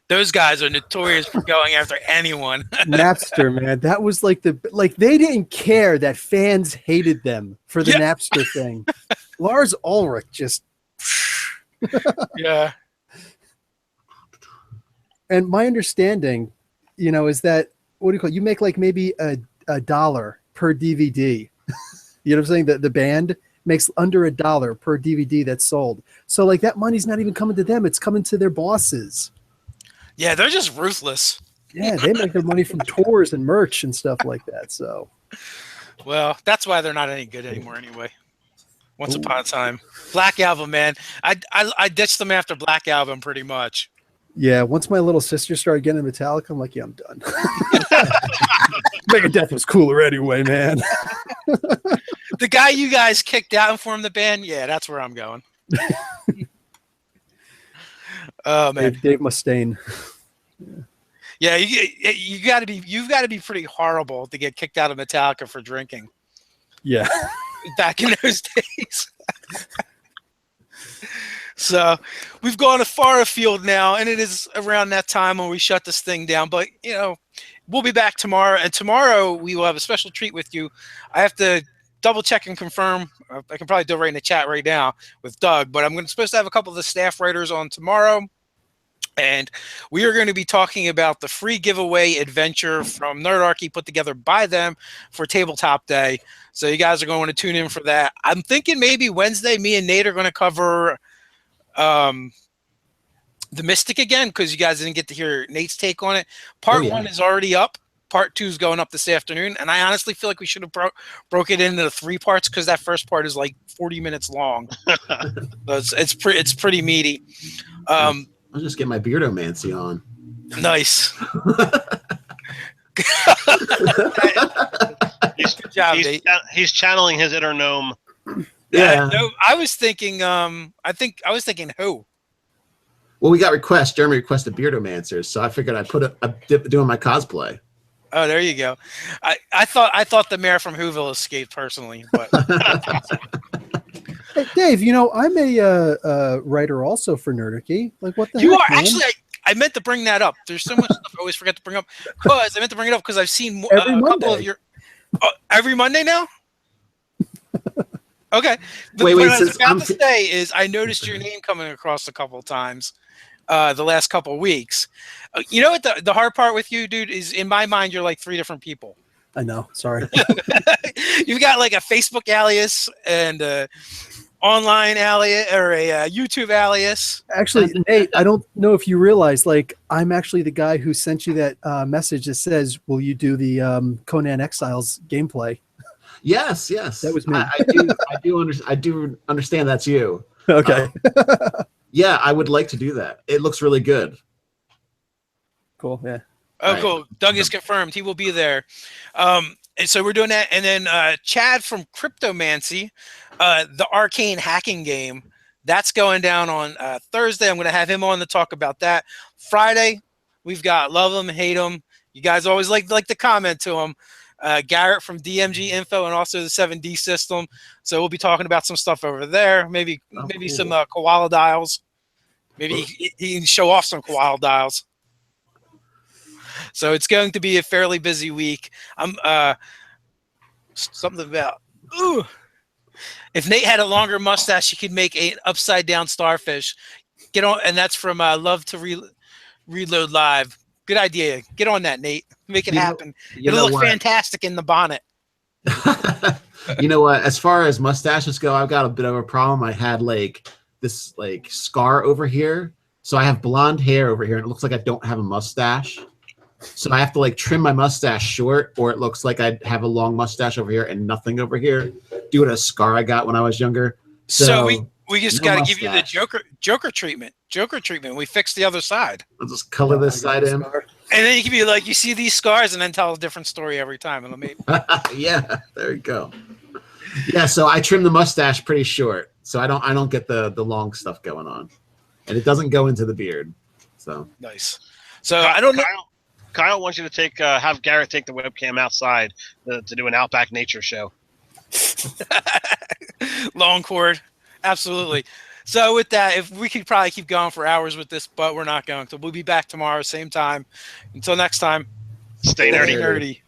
Those guys are notorious for going after anyone. Napster, man, that was like they didn't care that fans hated them for the Napster thing. Lars Ulrich just Yeah. And my understanding, is that, what do you call it? You make like maybe a $1 per DVD. You know what I'm saying? The band makes under $1 per DVD that's sold. So like that money's not even coming to them. It's coming to their bosses. Yeah, they're just ruthless. Yeah, they make their money from tours and merch and stuff like that. So, well, that's why they're not any good anymore anyway. Once upon a time. Black Album, man. I ditched them after Black Album pretty much. Yeah, once my little sister started getting Metallica, I'm like, yeah, I'm done. Megadeth was cooler anyway, man. The guy you guys kicked out and formed the band, yeah, that's where I'm going. Oh man, Dave Mustaine. Yeah, you've got to be pretty horrible to get kicked out of Metallica for drinking. Yeah, back in those days. So we've gone far afield now, and it is around that time when we shut this thing down. But we'll be back tomorrow, and tomorrow we will have a special treat with you. I have to double check and confirm. I can probably do it right in the chat right now with Doug, but I'm supposed to have a couple of the staff writers on tomorrow. And we are going to be talking about the free giveaway adventure from Nerdarchy put together by them for Tabletop Day. So you guys are going to tune in for that. I'm thinking maybe Wednesday, me and Nate are going to cover the Mystic again, because you guys didn't get to hear Nate's take on it. Part 1 is already up. Part 2 is going up this afternoon. And I honestly feel like we should have broke it into 3 parts, because that first part is like 40 minutes long. So it's pretty meaty. I'll just get my beardomancy on. Nice. Good job, Nate. He's channeling his inner gnome. Yeah. No, I was thinking. I was thinking who. Well, we got requests. Jeremy requested beardomancers, so I figured I'd doing my cosplay. Oh, there you go. I thought the mayor from Whoville escaped personally, but. Hey, Dave, I'm a writer also for Nerdarchy. Like, what the heck, You are man? actually. I meant to bring that up. There's so much stuff I always forget to bring up. Because I've seen Every a couple Monday. of your. Every Monday now. Okay. Wait, what I was since about to say is I noticed your name coming across a couple of times the last couple of weeks. You know what the hard part with you, dude, is in my mind you're like 3 different people. I know. Sorry. You've got like a Facebook alias and a online alias or a YouTube alias. Actually, Nate, I don't know if you realize, like, I'm actually the guy who sent you that message that says, "Will you do the Conan Exiles gameplay?" Yes. That was me. I do understand that's you. Okay. Yeah, I would like to do that. It looks really good. Cool. Yeah. Oh, Right. cool. Doug is confirmed. He will be there. And so we're doing that. And then Chad from Cryptomancy, the arcane hacking game, that's going down on Thursday. I'm going to have him on to talk about that. Friday, we've got Love Him, Hate Him. You guys always like to comment to him. Garrett from DMG Info and also the 7D system. So we'll be talking about some stuff over there. Maybe cool. some koala dials. Maybe he can show off some koala dials. So it's going to be a fairly busy week. I'm something about if Nate had a longer mustache, he could make an upside down starfish. Get on, and that's from Love to Reload Live. Good idea. Get on that, Nate. Make it happen. It'll look fantastic in the bonnet. You know what? As far as mustaches go, I've got a bit of a problem. I had like this like scar over here, so I have blonde hair over here, and it looks like I don't have a mustache. So I have to like trim my mustache short, or it looks like I have a long mustache over here and nothing over here, due to a scar I got when I was younger. So we just no got to give you the mustache. Joker treatment. Joker treatment. We fixed the other side, I'll just color this side in. and then you can be like, you see these scars, and then tell a different story every time. And Yeah, there you go. Yeah, so I trim the mustache pretty short, so I don't get the long stuff going on, and it doesn't go into the beard. So nice. So I don't know. Kyle wants you to take have Garrett take the webcam outside to do an Outback Nature show. Long cord, absolutely. So with that, if we could probably keep going for hours with this, but we're not going to. We'll be back tomorrow, same time. Until next time, Stay nerdy.